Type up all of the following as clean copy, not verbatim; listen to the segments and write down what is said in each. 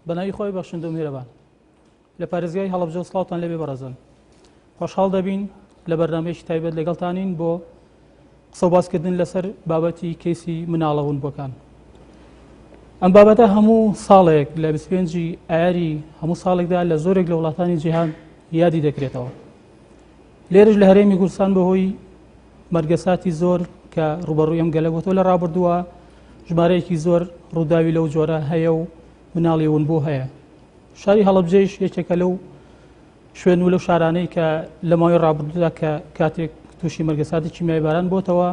بەناوی خۆی بەخشندە و میهرەبان لە پارێزگای هەڵەبجە سڵاوتان لێبێ بەڕێزان خۆشحاڵ دەبین لە بەرنامەیەکی تایبەت لەگەڵتانین بۆ قسە و باسکردن لەسەر بابەتی کەیسی مناڵەوونبووەکان. ئەم بابەتە هەموو ساڵێک لە 25 ئایاری هەموو ساڵێکدا لە زۆرێک لە وڵاتانی جیهان یادی دەکرێتەوە. لێرش لە هەرێمی کوردستان بەهۆی مەرگەساتی زۆر کە ڕوبەڕووی ئەم گەلە بۆتەوە لە ڕابردووە ژمارەیەکی زۆر ڕووداوی لەو جۆرە هەیە و مناڵی ونبوو هەیە. شاری هەڵەبجەیش یەکێکە لەو شوێن و لەو شارانەی کە لە ماوەی ڕابردوودا کە کاتێک تووشی مەرگەساتی کیمیایی باران بۆتەوە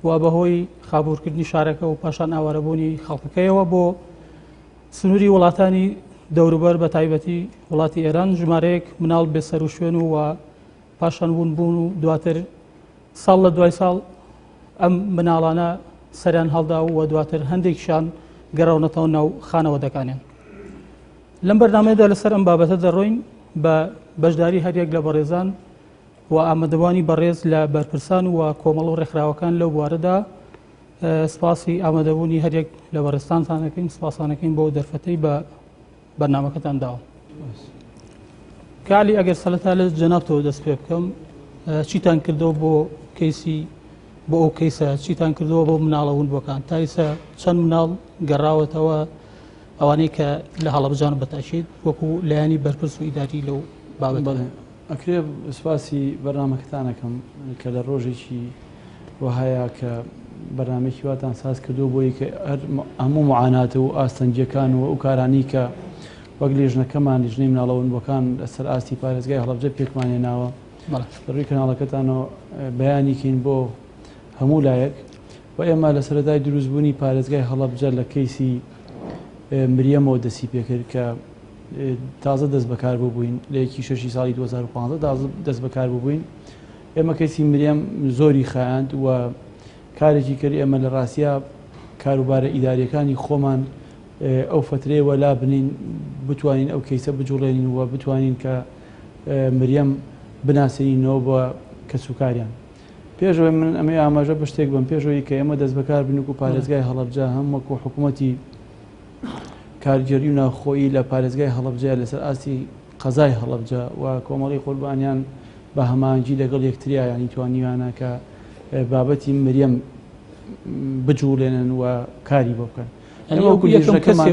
و بەهۆی خابوورکردنی شارەکە و پاشان ئاوارەبوونی خەڵکەکەیەوە بۆ سنووری وڵاتانی دەوروبەر بە تایبەتی وڵاتی ئێران ژمارەیەک مناڵ بێسەر و شوێن و پاشان بوون و دواتر ساڵ لە دوای ساڵ ئەم مناڵانە سەریان هەڵدا و دواتر هەندێکشان گەڕاونەتەوە ناو خانەوەدەکانیان. لەم بەرنامەیەدا لەسەر ئەم بابەتە دەڕۆین بە بەشداری هەریەک لە بەڕێزان و ئامادەبوانی بەڕێز لە بەرپرسان و کۆمەڵ و ڕێکخراوەکان لەو بوارەدا. سپاسی ئامادەبوونی هەریەک لە بەڕێستانتانەکەین، سپاسانەکەین بۆ دەرفەتەی بە بەرنامەکەتان داوە. کالی ئەگەر سەرەتا لە جەنابتەوە دەست پێ بکەم، چیتان کردەوە بۆ کەیسی بۆ ئەو کەیسە، چیتان کردەوە بۆ مناڵەوونبووەکان؟ تا ئێستا چەند مناڵ گەڕاوەتەوە ئەوانەی کە لە هەڵەبجان بەتاشید وەکو لایانی بەرپرس و ئیداری لەو بابەت؟ ئەکرێ سپاسی بەرنامەکەتانەکەم کە لە ڕۆژێکی وهەیە کە بەرنامێکی واتان ساز کردو بۆی کە هەموو معاناتە و ئاستەنجیەکان و ئەو کارانی کە وەک لێژنەکەمان لیژنەی مناڵەوونبووەکان لەسەر ئاستی پارێزگای هەڵەبجە پێکمانێناوە ڕووی کەناڵەکەتانەوە بەیانیکەین بۆ هەموو لایەک و ئێمە لە سەرەتای دروستبوونی پارێزگای هەڵەبجە لە کەیسی مریەمەوە دەستی پێکرد کە تازە دەست بەکار بووبووین لە 1 ساڵی 2015 دەست بەکار بووبووین. ئێمە کەیسی مریەم زۆری خایاند و کارێکی کرد ئێمە لە ڕاستیە کاروبارە ئیداریەکانی خۆمان ئەو فترەیە وەلا بنین بتوانین ئەو کەیسە بجوڵێنین و بتوانین کە مریەم بناسەینەوە بە کەسوکاریان. پێشەوەی من ئەمە ئاماژە بە شتێک بم، پێشەوەی کە ئێمە دەست بەکار بنوک و پارێزگای هەڵەبجە هەم وەکو حکوومەتی کارگەری و ناوخۆیی لە پارێزگای هەڵەبجە لەسەر ئاستی قەزای هەڵەبجە و کۆمەڵی قوربانیان بە هەمانجی لەگەڵ یەکتریا ینی توانیوانە کە بابەتی مریەم بجوڵێنن و کاری بۆ بکەن.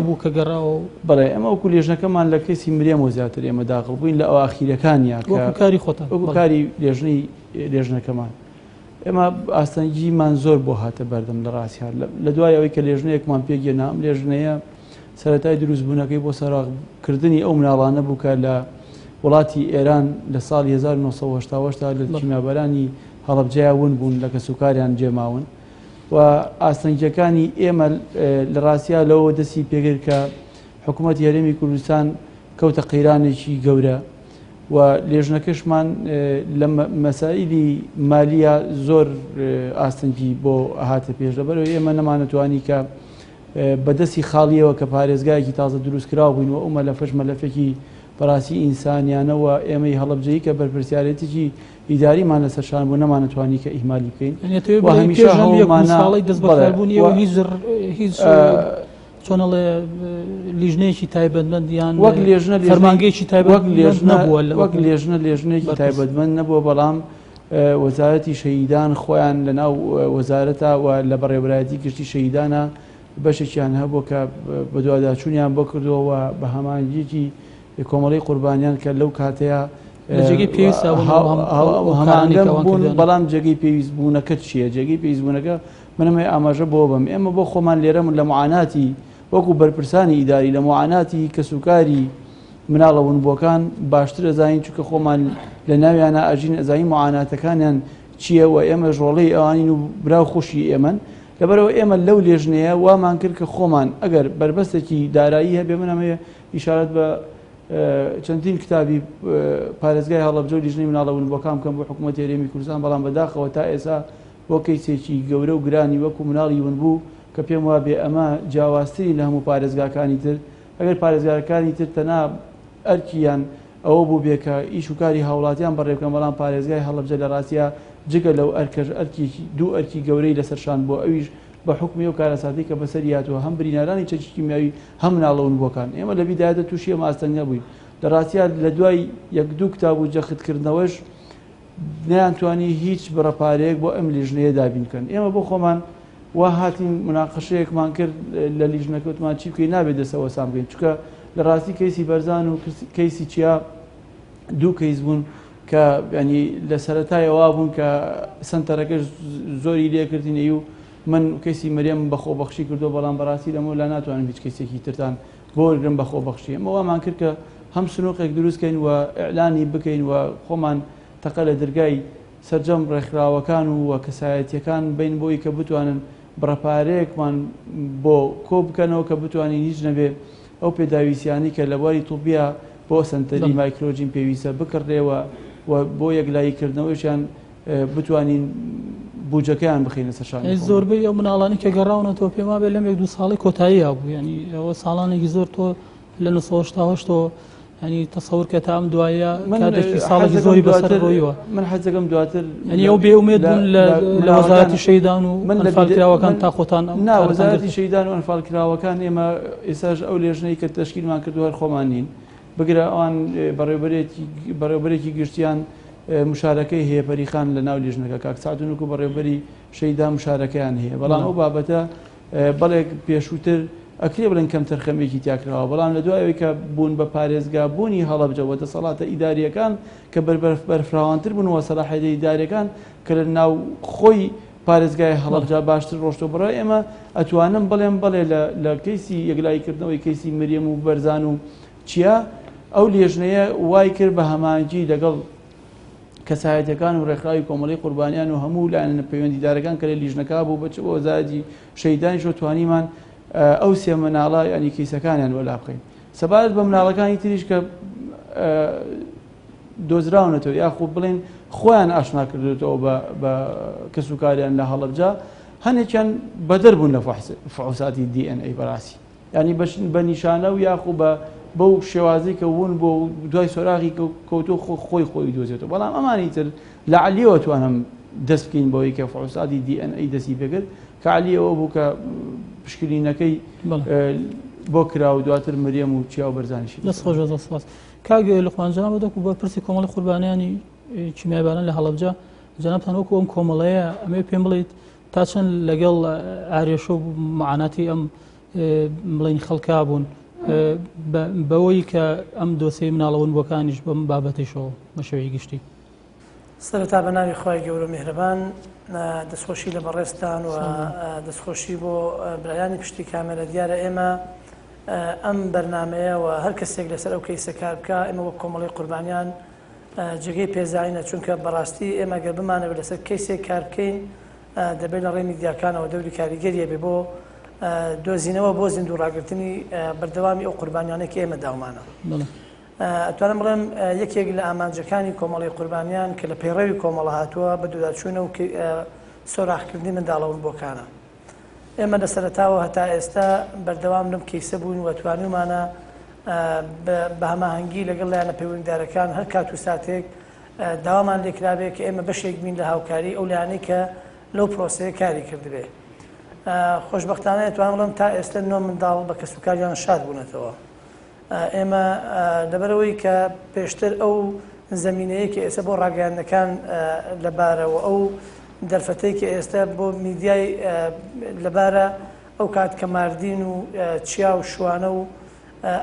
بوو کە گەڕاوە بەڵێ ئەمە وەکو لێژنەکەمان لە کەسی مریەم و زیاتر ئێمە داخڵ بووین لە ئەو ئاخیرەکانیان کاری خۆتان وەکو کاری لێژنەکەمان. ئێمە ئاستەنگیمان زۆر بۆ هاتە بەردەم لە ڕاستیان لە دوای ئەوەی کە لێژنەیەکمان پێگەێنا ئەم لێژنەیە سەرەتای دروستبوونەکەی بۆ سەراغکردنی ئەو مناڵانە بوو کە لە وڵاتی ئێران لە ساڵی 1970 لە کیمیابەرانی هەڵەبجەیە ون بوون لە کەسوکاریان جێماون و ئاستەنگیەکانی ئێمە لە ڕاستیا لەوە دەستی پێگرت کە حکوومەتی هەرێمی کوردستان کەوتە قەیرانێکی گەورە و لێژنەکەشمان لە مەسائیلی مالیە زۆر ئاستەنگی بۆ هاتە پێش. لەبەرەوەی ئێمە نەمانەتوانی کە بەدەستی خاڵیەوە کە پارێزگایەکی تازە دروستکراو بووین و ئەومە لە فەش مەلەفێکی بەڕاستی ئینسانیانەوە ئێمەی هەڵەبجەیی کە بەرپرسیارەتێکی ئیداریمان لەسەرشان بوو نەمانەتوانی کە ئیهمالی بکەین. هەمیشە هەڵماناڵی دەست بەکاربوونیەوە هیچ چۆنەڵێ لیژنەیەکی تایبەتمەندیان وەک لێژنە فەرمانگەیەکی تایبەت نەبووە وەک لێژنەیەکی تایبەتمەند نەبووە، بەڵام وەزارەتی شەهیدان خۆیان لەناو وەزارەتە و لە بەڕێوەبەرایەتی گشتی شەهیدانە بەشێکیان هەبوو کە بە دوواداچوونیان بۆ کردووە بە هەمانجیی کۆمەڵی قوربانیان کە لەو کاتەیە هەمانگەم بوون. بەڵام جێگەی پێویستبوونەکە چییە؟ جێگەی پێویستبوونەکە منەمە ئاماژە بۆ بم. ئێمە بۆ خۆمان لێرەم لە معاناتی وەکو بەرپرسانی ئیداری لە معاناتی کەسوکاری مناڵەوونبووەکان باشتر ئەزانین، چونکە خۆمان لە ناویانە ئەژین ئەزانین معاناتەکانیان چییە و ئێمە ژۆڵەی ئەوانین و براو خۆشی ئێمەن. لەبەرەوە ئێمە لەو لێژنەیە وامان کرد کە خۆمان ئەگەر بربەستێکی دارایی هەبێ، من ئەمەیە ئیشارەت بە چەندین کتابی پارێزگای هەڵەبجە و لیژنەی مناڵەوونبووەکان بکەم بۆ حکوومەتی هەرێمی کوردستان، بەڵام بەداخەوە تا ئێستا بۆ کەیسێکی گەورە و گرانی وەکو مناڵی ونبوو کە پێم وابێ ئەمە جیاوازترین لە هەموو پارێزگاکانی تر. ئەگەر پارێزگاکانی تر تەنها ئەرکیان ئەوە بوو بێ کە ئیش و کاری هاوڵاتیان بەڕێ بکەن، بەڵام پارێزگای هەڵەبجە لە ڕاستیە جگە لەو ئەرکی دوو ئەرکی گەورەی لەسەرشان بۆ ئەویش بە حکمی و کارەساتی کە بەسەری هاتووە هەم برینارانی چەکی کیمیاوی هەم ناڵەونبووەکان ئێمە لە بیدایەتە تووشی ئەمە ئاستەنگە بووین لە ڕاستیان لە دوای یەک دوو کتاب و جەختکردنەوەش نەیانتوانی هیچ بڕەپارەیەک بۆ ئەم لیژنەیە دابینکەن ئێمە بۆ خۆمان وا هاتین مناقەشەیەکمان کرد لە لیژنەکەوتمان چی بکەین نابێت دەسەوە سام بکەین چونکە لە ڕاستی کەیسی بەرزان و کەیسی چیا دوو کەیس بوون کە ینی لە سەرەتایەوە بوون کە سنتەرەکەش زۆری لێکردینەی و من کەسی مەریەم بەخۆبەخشی کردو بەڵام بەڕاستی لەمە لا ناتوانم هیچ کەسێکی ترتان بۆ وەرگرم بەخۆبەخشی ئەمە وامان کرد کە هەم سنووقێک دروستکەین و ئیعلانی بکەین و خۆمان تەقە لە دەرگای سەرجەم ڕێکخراوەکان و کەسایەتیەکان بین بۆی کە بتوانن بڕەپارەیەکمان بۆ کۆ بکەنەوە کە بتوانین هیچ نەبێ ئەو پێداویستیانی کە لە بواری تووبیا بۆ سنتەری مایکرۆجین پێویستە بکڕێەوە و بۆ یەکلاییکردنەوەیشیان بتوانین بوجەکەیان بخینە سەرشان زۆربەی ئەو مناڵانی کە گەڕاونەوە پێما بێت لەم یەک دوو ساڵی کۆتایی بوو ینی ئەوە ساڵانێکی زۆر تۆ لە 1970 ینی تەسەور کە تا ئەم دوایە کاتێکی ساڵێکی زۆری بەسەر ڕۆیەوە من حەزەکەم دواتر ینی ئەو بێئومێد بوون لە وەزارەتی شەیدان و ئەنفالکراوەکان تا خۆتان وەزارەتی شەیدان و ئەنفالکراوەکان ئێمە ئێستاش ئەو لێژنەی کە تەشکیلمان کردو هەر خۆمان نین بگرە ئەوان بەڕێوەبەرێکی گشتیان مشارەکەی هەیە پەریخان لە ناو لیژنەکە کاک سعدونک و بەڕێوەبەری شەیدا مشارەکەیان هەیە بەڵام ئەو بابەتە بەڵێک پێشووتر ئەکرێ بڵێن کەم تەرخەمێکی تیاکراوە بەڵام لە دوایەوەی کە بوون بە پارێزگا بوونی هەڵەبجەوە دەسەڵاتە ئیداریەکان کە بەرفراوانتر بوونەوە سەلاحیەتی ئیداریەکان کە لە ناو خۆی پارێزگای هەڵەبجا باشتر ڕۆشتۆ بڕای ئێمە ئەتوانم بڵێم بڵێ لە کەیسی یەکلاییکردنەوەی کەیسی مریەم و بەرزان و چیا ئەو لێژنەیە وای کرد بە هەمانگی لەگەڵ کەسایەتەکان و ڕێکخراوی کۆمەڵی قوربانیان و هەموو لایەنە پەیوەندیدارەکان کە لە لیژنەکە بوو بەچ بۆ وەزارەتی شەیدانیشەوە توانیمان ئەو سێ مناڵە ینی کیسەکانیان وەلا بکەین سەبارەت بە مناڵەکانی تریش کە دۆزراونەتەوە یاخۆ بڵێن خۆیان ئاشنا کردێتەوە بە کەسوکاریان لە هەڵەبجا هەنێکیان بەدەر بوون لە فحوساتی DNA بەڕاستی ینی بە نیشانە و یاخۆ بەو شێوازی کە ون بۆ دوای سۆراغی کەوتۆ خۆی دۆزێتەوە بەڵام ئەمانی تر لە عەلیەوە توانم دەست بکەین بەوەی کە فحوساتی DNA دەستی پێکرد کە عەلیەوە بوو کە پشکنینەکەی بۆ کرا و دواتر مریەم و چیا و بەرزانیشی دەست خۆش سپاس کاک لوقمان جەناب دەکو بە پرسی کۆمەڵی قوربانیانی کیمیاباران لە هەڵەبجا جەنابتان وەکو ئەم کۆمەڵەیە ئەمێ پێم بڵێیت تا چەند لەگەڵ ئارێشە و معاناتی ئەم بڵێن خەڵکا بوون بەوەی کە ئەم دۆسەی مناڵەوەنبووەکانیش بەم بابەتیشەوە بە شێوەی گشتی سەرەتا بە ناوی خۆی گەورە میهرەبان دەستخۆشی لە بەڕێستان و دەستخۆشی بۆ برایانی پشتی کامێرە دیارە ئێمە ئەم بەرنمەیە و هەر کەسێک لەسەر ئەو کەیسە کار بکە ئێمە وەک کۆمەڵی قوربانیان جێگەی پێزانینە چونکە بەڕاستی ئێمە گەر بمانەوە لەسەر کەیسێک کار بکەین دەبێت لە ڕێی میدیاکانەوە دەوری کاریگەریە بێ بۆ دۆزینەوە بۆ زیندوڕاگرتنی بەردەوامی ئەو قوربانیانێکی ئێمە داومانە ئەتوانم بڵێم یەکێک لە ئامانجەکانی کۆمەڵی قوربانیان کە لە پەیڕەوی کۆمەڵە هاتووە بە دووداچوونە و سۆراخکردنی منداڵەوەنبووەکانە ئێمە لە سەرەتاوە هەتا ئێستا بەردەوام لەم کەیسە بوون و توانیمانە بە هەماهەنگی لەگەڵ لایەنە پەیوەندیدارەکان هەر کات و ساتێک داوامان لێکرابێت کە ئێمە بەشێک بین لە هاوکاری ئەو لایەنەی کە لەو پرۆسەیە کاری کردبێ خۆشبەختانە ئەتوانم بڵێم تا ئێستا 9 منداڵ بە کەسوکاریان شاد بوونەتەوە ئێمە لەبەرەوەی کە پێشتر ئەو زمینەیە کە ئێستا بۆ ڕاگەیاندنەکان لەبارەوە ئەو دەرفەتەی کە ئێستا بۆ میدیای لەبارە ئەو کات کە ماردین و چیا و شوانە و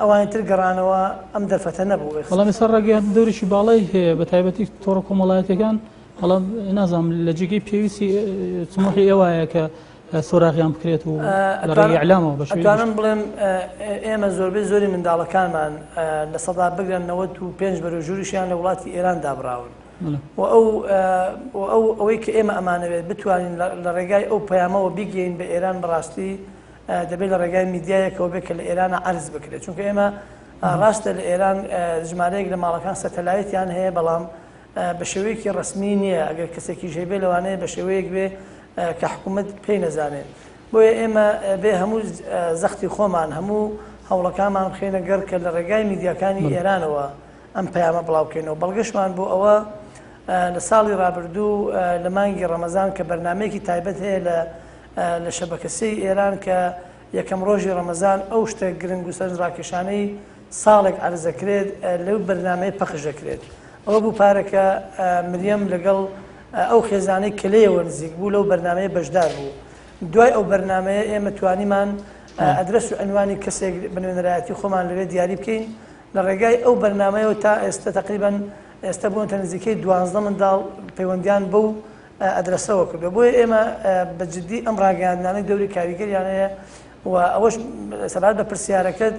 ئەوانی تر گەڕانەوە ئەم دەرفەتە نەبوو بەڵام ئێستا ڕاگەیاند دەوریشی باڵای هەیە بە تایبەتی تۆڕە کۆمەڵایەتەکان بەڵام نازانم لە جێگەی پێویستی چمۆحی ئێوایە کە سۆراغیان بکرێت و لە ڕێی ئیعلامەوە بە شێوەیەکی ئەتوانم بڵێم ئێمە زۆربەی زۆری منداڵەکانمان لە سەدا بگرن 95 بەرەوژووریشیان لە وڵاتی ئێران دابراون و ئەوەی کە ئێمە ئەمانەوێت بتوانین لە ڕێگای ئەو پەیامەوە بیگەین بە ئێران بەڕاستی دەبێت لە ڕێگای میدیایەکەوە بێت کە لە ئێرانە عەرز بکرێت چونکە ئێمە ڕاستە لە ئێران ژمارەیەک لە ماڵەکان سەتەلایەتیان هەیە بەڵام بە شێوەیەکی ڕسمی نییە ئەگەر کەسێکی ژێبێ لەوانەیە بە شێوەیەک بێ کە حکوومەت پێی نەزانێت بۆیە ئێمە بێ هەموو زەختی خۆمان هەموو هەوڵەکانمان بخێنە گەر کە لە ڕێگای میدیاکانی ئێرانەوە ئەم پەیامە بڵاوکەینەوە بەڵگەشمان بۆ ئەوە لە ساڵی ڕابردوو لە مانگی ڕەمەزان کە بەرنامەیەکی تایبەت هەیە لە لە شەبەکەسەی ئێران کە یەکەم ڕۆژی ڕەمەزان ئەو شتە گرنگ و سەرنجڕاکێشانەی ساڵێک عرضەکرێت لەو بەرنامەیە پەخشەکرێت. ئەوە بوو پارەکە مریەم لەگەڵ ئەو خێزانەی کلەیەوە نزیک بوو لەو بەرنامەیە بەشدار بوو. دوای ئەو بەرنامەیە ئێمە توانیمان ئەدرەس و عنوانی کەسێک بنوێنەرایەتی خۆمان لەوێ دیاری بکەین لە ڕێگای ئەو بەرنامەیەوە تا ئێستا تقریبان ئێستا بوونتە نزیکەی 12 منداڵ پەیوەندیان بەو ئەدرەسەوە کردو. بۆیە ئێمە بەجددی ئەم ڕاگەیاندنانەی دەوری کاریگەریانەیە و ئەوەش سەبارەت بە پرسیارەکەت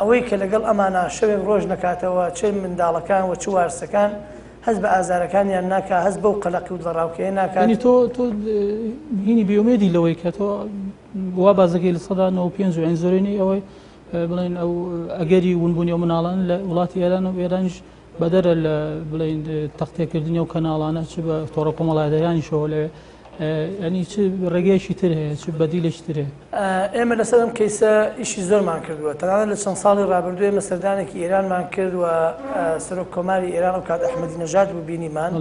ئەوەی کە لەگەڵ ئەمانە شەوێک ڕۆژ نکاتەوە چه منداڵەکان و چ وارسەکان هەست بە ئازارەکانیان ناکات، هەست بەو قەلەقی و دڵڕاوکەیە ناکات. تۆ هینی بێومێدی لەوەی کە تۆ وا بازەکەی لە سەدا 95 و زۆرینی ئەوەی بڵێن ئەو ئەگەری ونبوونی و مناڵان لە وڵاتی ئێران و ئێرانیش بەدەرە لە بڵێن تەختێکردنی و کەناڵانە چ بە تۆڕە کۆمەڵایەتیانیشەوە لەوێ ینی چ ڕێگەیەکی تر هەیە چ بەدیلێکی تر هەیە. ئێمە لەسەر ئەم کەیسە ئیشی زۆرمان کردووە، تەنانەت لە چەند ساڵی ڕابردووە ئێمە سەردانێکی ئێرانمان کرد و سەرۆک کۆماری ئێران و کات ئەحمەدی نەژاد بوو بینیمان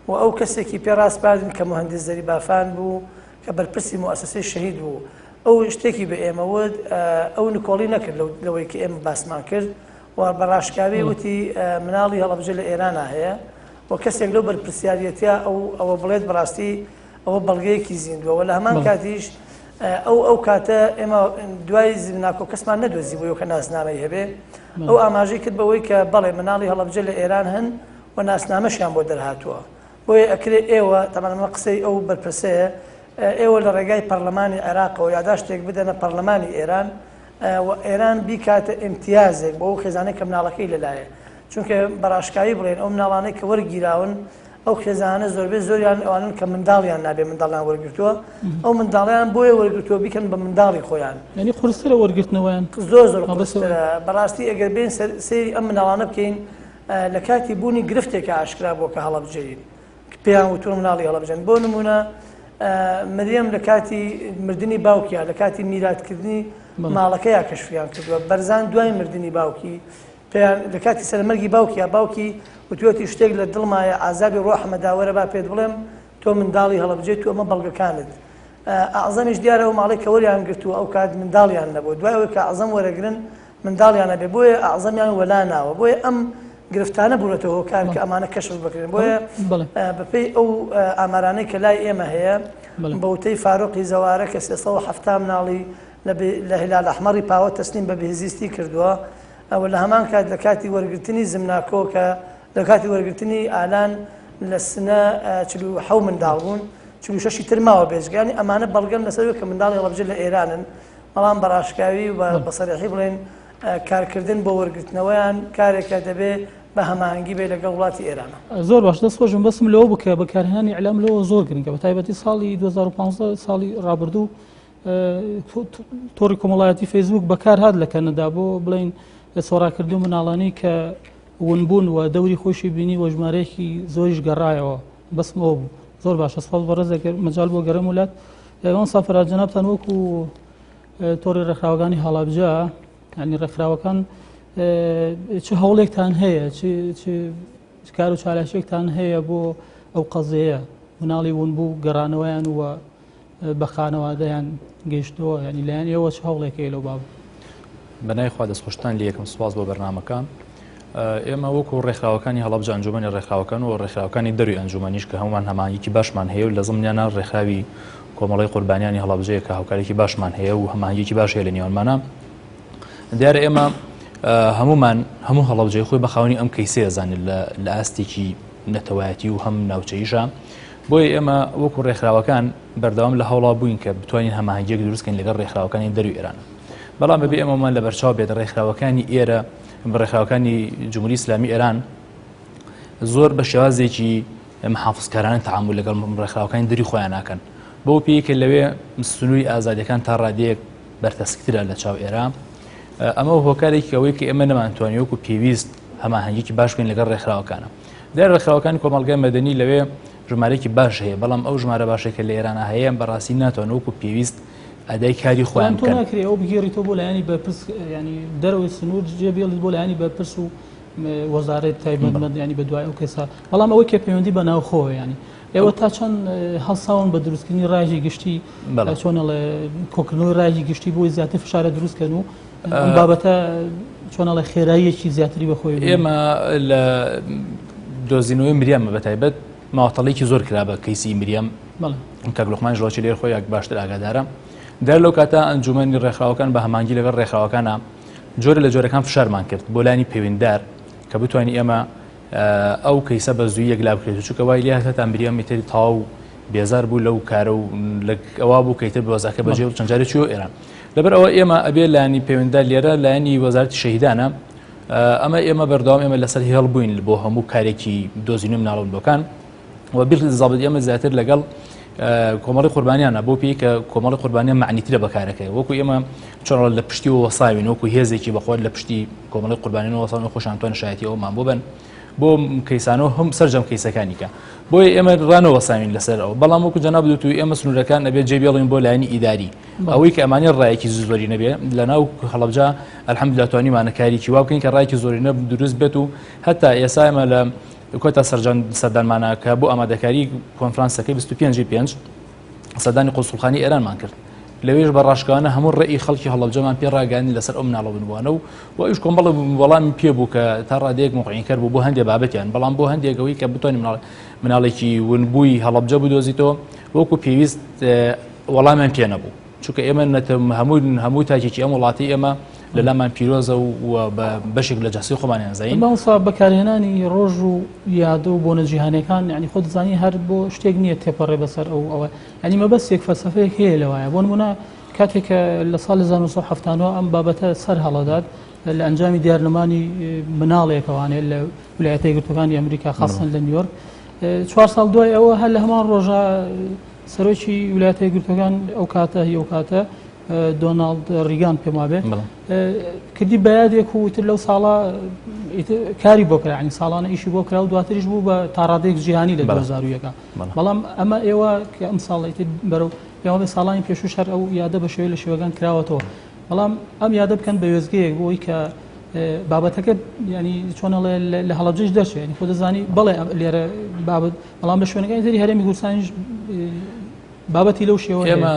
و ئەو کەسێکی پێڕاستپاردن کە مهندس زەری بافان بوو کە بەرپرسی موسسەی شەهید بوو. ئەو شتێکی بە ئێمە وت ئەو نکۆڵی نەکرد لەوەی کە ئێمە باسمان کرد و بەڕاشکاوی وتی مناڵی هەڵەبجە لە ئێرانە هەیە و کەسێک لەو بەرپرسیاریەتە ئەوە بڵێت بەڕاستی ئەوە بەڵگەیەکی زیندووە لە هەمان کاتیش ئەو کاتە ئێمە دوای زیندناکۆ کەسمان نەدۆزی بۆ کە ناسنامەی هەبێ ئەو ئاماژەی کرد بەوەی کە بەڵێ مناڵی هەڵەبجە لە ئێران هەن و ناسنامەشیان بۆ دەرهاتووە. بۆیە ئەکرێ ئێوە تەمەنەمە قسەی ئەو بەرپرسەیە ئێوە لە ڕێگای پەرلەمانی عێراقەوە یاداشتێک بدەنە پەرلەمانی ئێران و ئێران بیکاتە ئیمتیازێک بۆ ئەو خێزانەی کە مناڵەکەی لەلایە، چونکە بەڕاشکاوی بڵێن ئەو مناڵانەی کە وەرگیراون ئەو خێزانە زۆربەی زۆریان ئەوانن کە منداڵیان نابێ منداڵیان وەرگرتووە ئەو منداڵیان بۆیە وەرگرتووە بیکەن بە منداڵی خۆیان ینی قورسرە وەرگرتنەوەیان زۆر قورسرە. بەڕاستی ئەگەر بین سەیری ئەم مناڵانە بکەین لە کاتی بوونی گرفتێکە ئاشکرا بۆ کە هەڵەبجەین پێیان وتووە مناڵی هەڵەبجەن. بۆ نمونە مریەم لە کاتی مردنی باوکیان لە کاتی میراتکردنی ماڵەکەیە کەشفیان کردووە. بەرزان دوای مردنی باوکی پێیان لە کاتی سەرمەرگی باوکی وتوێتی شتێک لە دڵمایە ئازابی ڕۆحمە داوەرە با پێت بڵێم تۆ منداڵی هەڵەبجێت و ئەمە بەڵگەکانت. ئەعزەمیش دیارە ئەو ماڵی کە وەریان گرتووە ئەو کات منداڵیان نەبوو، دوای ئەوەی کە ئەعزەم وەرەگرن منداڵیان نەبێ بۆیە ئەعزەمیان وەلا ناوە. بۆیە ئەم گرفتانە بوونەتەوە هۆکار کە ئەمانە کەشف بکرێن. بۆیە بەپێی ئەو ئامارانەی کە لای ئێمە هەیە بەوتەی فاروقی زەوارە کە 370 مناڵی لە هلال ئەحمەری پاوە تەسلیم بە بەهێزیستی کردووە ئەوە لە هەمان کات لە کاتی وەرگرتنی زمناکۆ کە لە کاتی وەرگرتنی ئالان لە سنە 47 منداڵ بوون 46 تر ماوە بێژگانی ئەمانە بەڵگەن لەسەر کە منداڵی هەڵەبجە لە ئێرانن. بەڵام بەڕاشکاوی بە سەریحی بڵێن کارکردن بۆ وەرگرتنەوەیان کارێکە دەبێت بە هەماهەنگی بێ لەگەڵ وڵاتی ئێرانە. زۆر باش دەستخۆشم بەسم لەوە بکە بەکارهێنانی ئیعلام لەوە زۆر گرنگە بە تایبەتی ساڵی 2015 ساڵی ڕابردوو تۆڕی کۆمەڵایەتی فەیسبوک بەکار هات لە کەنەدا بۆ بڵێن لە سۆڕاکردن مناڵانەی کە ونبوون و دەوری خۆشی بینی و ژمارەیەکی زۆریش گەڕایەوە بەسمەوە بوو. زۆر باشە سپاس بە ڕێزەکە مەجال بۆ گەرم وڵات ئەوان سافرات جەنابتان وەکو تۆڕی ڕێکخراوەکانی هەڵەبجە ینی ڕێکخراوەکان چ هەوڵێکتان هەیە چ کار و چالاشێکتان هەیە بۆ ئەو قەزەیە مناڵی ونبوو گەڕانەوەیان وە بە خانەوادەیان گەیشتەوە ینی لایەن ئێوە چ هەوڵێکەیە لەو باب؟ بەنای خوا دەستخۆشتان لە یەکەم سوپاس بۆ بەرنامەکان. ئێمە وەکو ڕێکخراوەکانی هەڵەبجە ئەنجومەنی ڕێکخراوەکان و ڕێکخراوەکانی دەروی ئەنجومەنیش کە هەمومان هەمانگیکی باشمان هەیە و لە زمانیانە ڕێکخراوی کۆمەڵی قوربانیانی هەڵەبجەیە کە هاوکارێکی باشمان هەیە و هەمانگیکی باش هەیە لە نێوانمانە. دیارە ئێمە هەموو هەڵەبجەی خۆی بەخاوەنی ئەم کەیسەیە زانێت لە ئاستێکی نەتەوایەتی و هەم ناوچەیشە. بۆیە ئێمە وەکو ڕێکخراوەکان بەردەوام لە هەوڵا بووین کە بتوانین هەماهەنگیەک دروستکەین لەگەڵ ڕێکخراوەکانی دەروی ئێرانە. بەڵام بەبێ ئێمەمان لە بەرچاو بێت ڕێکخراوەکانی ئێرە ڕێکخراوەکانی جمهوری ئیسلامی ئێران زۆر بە شێوازێکی محافظکارانە تەعامل لەگەڵ ڕێکخراوەکانی دەری خۆیان ناکەن. بۆ پێیکە لەوێ سنووری ئازادیەکان تا ڕادەیەک بەرتەسکترە لە چاو ئێرە. ئەمە هۆکارێکی ئەوەی کە ئێمە نەمانتوانی وەکو پێویست هەماهەنگیی باش بکەین لەگەڵ ڕێکخراوەکانە. دیار ڕێکخراوەکانی کۆمەڵگەی مەدەنی لەوێ ژمارەیەکی باش هەیە، بەڵام ئەو ژمارە باشێکە لە ئێرانە هەیە بەڕاستی ناتوانن وەکو پێویست ئەدای کاری خۆیان بکەن. ناکرێت ئەو بگێڕیتەوە بۆ لایەنی بەرپرس ینی دەرەوەی سنوور جێبێڵیت بۆ لایەنی بەرپرس و وەزارەت تایبەتمەند ینی بە دوای ئەو کەسا، بەڵام ئەوەی کە پەیوەندی بە ناوخۆوە ینی ئێوە تا چەند هەڵساون بە دروستکردنی ڕایژی گشتی چۆنەڵێ کۆکردنەوەی ڕایژی گشتی بۆی زیاتر فشارە دروستکەن و ئەم بابەتە چۆنەڵێ خێراییەکی زیاتری بەخۆی ئێمە لە دۆزینەوەی مریەمە بەتایبەت ماوەتەڵێکی زۆر کرا بە کەیسی مریەم کاک لوقمان ژڵۆکی لێر خۆی باشتر ئاگادارە دەر لەو کاتە ئەنجومەنی ڕێکخراوەکان بە هەمانگی لەگەڵ ڕێکخراوەکانە جۆرە لە جۆرەکان فشارمان کرد بۆ لانی پەیوەنددار کە بتوانین ئێمە ئەو کەیسە بە زووی یەکلا بکرێت چونکە وای لێ هەتا مریەم تری تاو بێزار بوو لەو کارە و ئەوا بوو کەیتر بۆزاکە بەجێ و چەند جارێکی و ئێران لەبەر ئەوە ئێمە ئەبێ لانی پەیوەنددار لێرە لایەنی وەزارەتی شەهیدانە ئەمە ئێمە بەردەوام ئێمە لەسەر هێڵبووین بۆ هەموو کارێکی دۆزینی مناڵەوەکان و بیر زابط ئێمە زیاتر لەگەڵ کۆمەڵی قوربانیانە بۆ پێی کە کۆمەڵی قوربانیان معنیترە بەکارەکەی وەکو ئێمە چۆن لە پشتی وەساوین وەکو هێزێکی بەخۆر لە پشتی کۆمەڵی قوربانیان وەساوین خۆشانتوان شایەتی ئەومان بۆ بن بۆ کەیسانەوە هەم سەرجەم کەیسەکانیکە بۆیە ئێمە ڕانەوە وەساوین لەسەر ئەو بەڵام وەکو جەناب دوتو ئێمە سنوورەکان ئەبێت جێبێڵین بۆ لایەنی ئیداری ئەوەی کە ئەمانی ڕایەکی زۆری نەبێ لەناو هەڵەبجا ئەلحەمدولیلا توانیمانە کاریکی وا بکەین کە ڕایەکی زۆری نە دروست بێت و هەتا ئێستا ئێمە لە کۆتا سەردانمانە کە بۆ ئامادەکاری کۆنفرانسەکەی 25/5 سەردانی قوسڵخانی ئێرانمان کرد لەوێش بە ڕاشکانە هەموو ڕێی خەڵکی هەڵەبجەمان پێ ڕاگەاندنی لەسەر ئەو مناڵە بنبووانە و ئەوش کۆمەڵە وەڵامی پێ بوو کە تا ڕادەیەک موقعینکەر بوو بۆ هەندێک بابەتیان بەڵام بۆ هەندێکەوەی کە بتوانین مناڵێکی ونبووی هەڵەبجە بدۆزیتەوە وەکو پێویست وەڵامیان پێ نەبوو چونکە ئێمە هەموو تاکێکی ئەم وڵاتی ئێمە لەلامان پیرۆزە و بەشێک لە جاسی خۆمانیان زین بەڵسا بەکارهێنانی ڕۆژ و یادە و بۆنە جیهانەکان ینی خۆ دەزانی هەر بۆ شتێک نییە تێپەڕێ بەسەر ئەوە ینی مەبەستێک فەلسەفەیەک هەیە لەوایە بۆ نمونە کاتێکە لە ساڵی 1970 ئەم بابەتە سەر هەڵەدات لە ئەنجامی دیارنەمانی مناڵێکەوانێت لە ویلایەتە یەکگرتووەکانی ئەمریکا خاصن لە نیویۆرک 4 ساڵ دوای ئەوە هەر لە هەمان ڕۆژە سەرۆکی ویلایەتە یەکگرتووەکان ئەو کاتە ئەو کاتە دۆناڵد ڕیگان پێما بێ کردی بەیادێک و تر لەو ساڵە کاری بۆ کرا ینی ساڵانە ئیشی بۆ کرا و دواتریش بوو بە تاڕادەیەک جیهانی لە 2001 بەڵام ئەمە ئێوە کە ئەم ساڵی بەرەو پێوەڵی ساڵانی پێشوش هەر ئەو یادە بە شێوەیە لە شێوەکان کراوەتەوە بەڵام ئەم یادە بکەن بە وێزگەیەک بۆی کە بابەتەکە ینی چۆنەڵێ لە هەڵەبجەش دەچێت ینی خۆ دەزانی بەڵێ لێرە بابەت بەڵام لە شوێنەکانی تری هەرێمی کوردستانیش بابەتی لەو شێوە ئێمە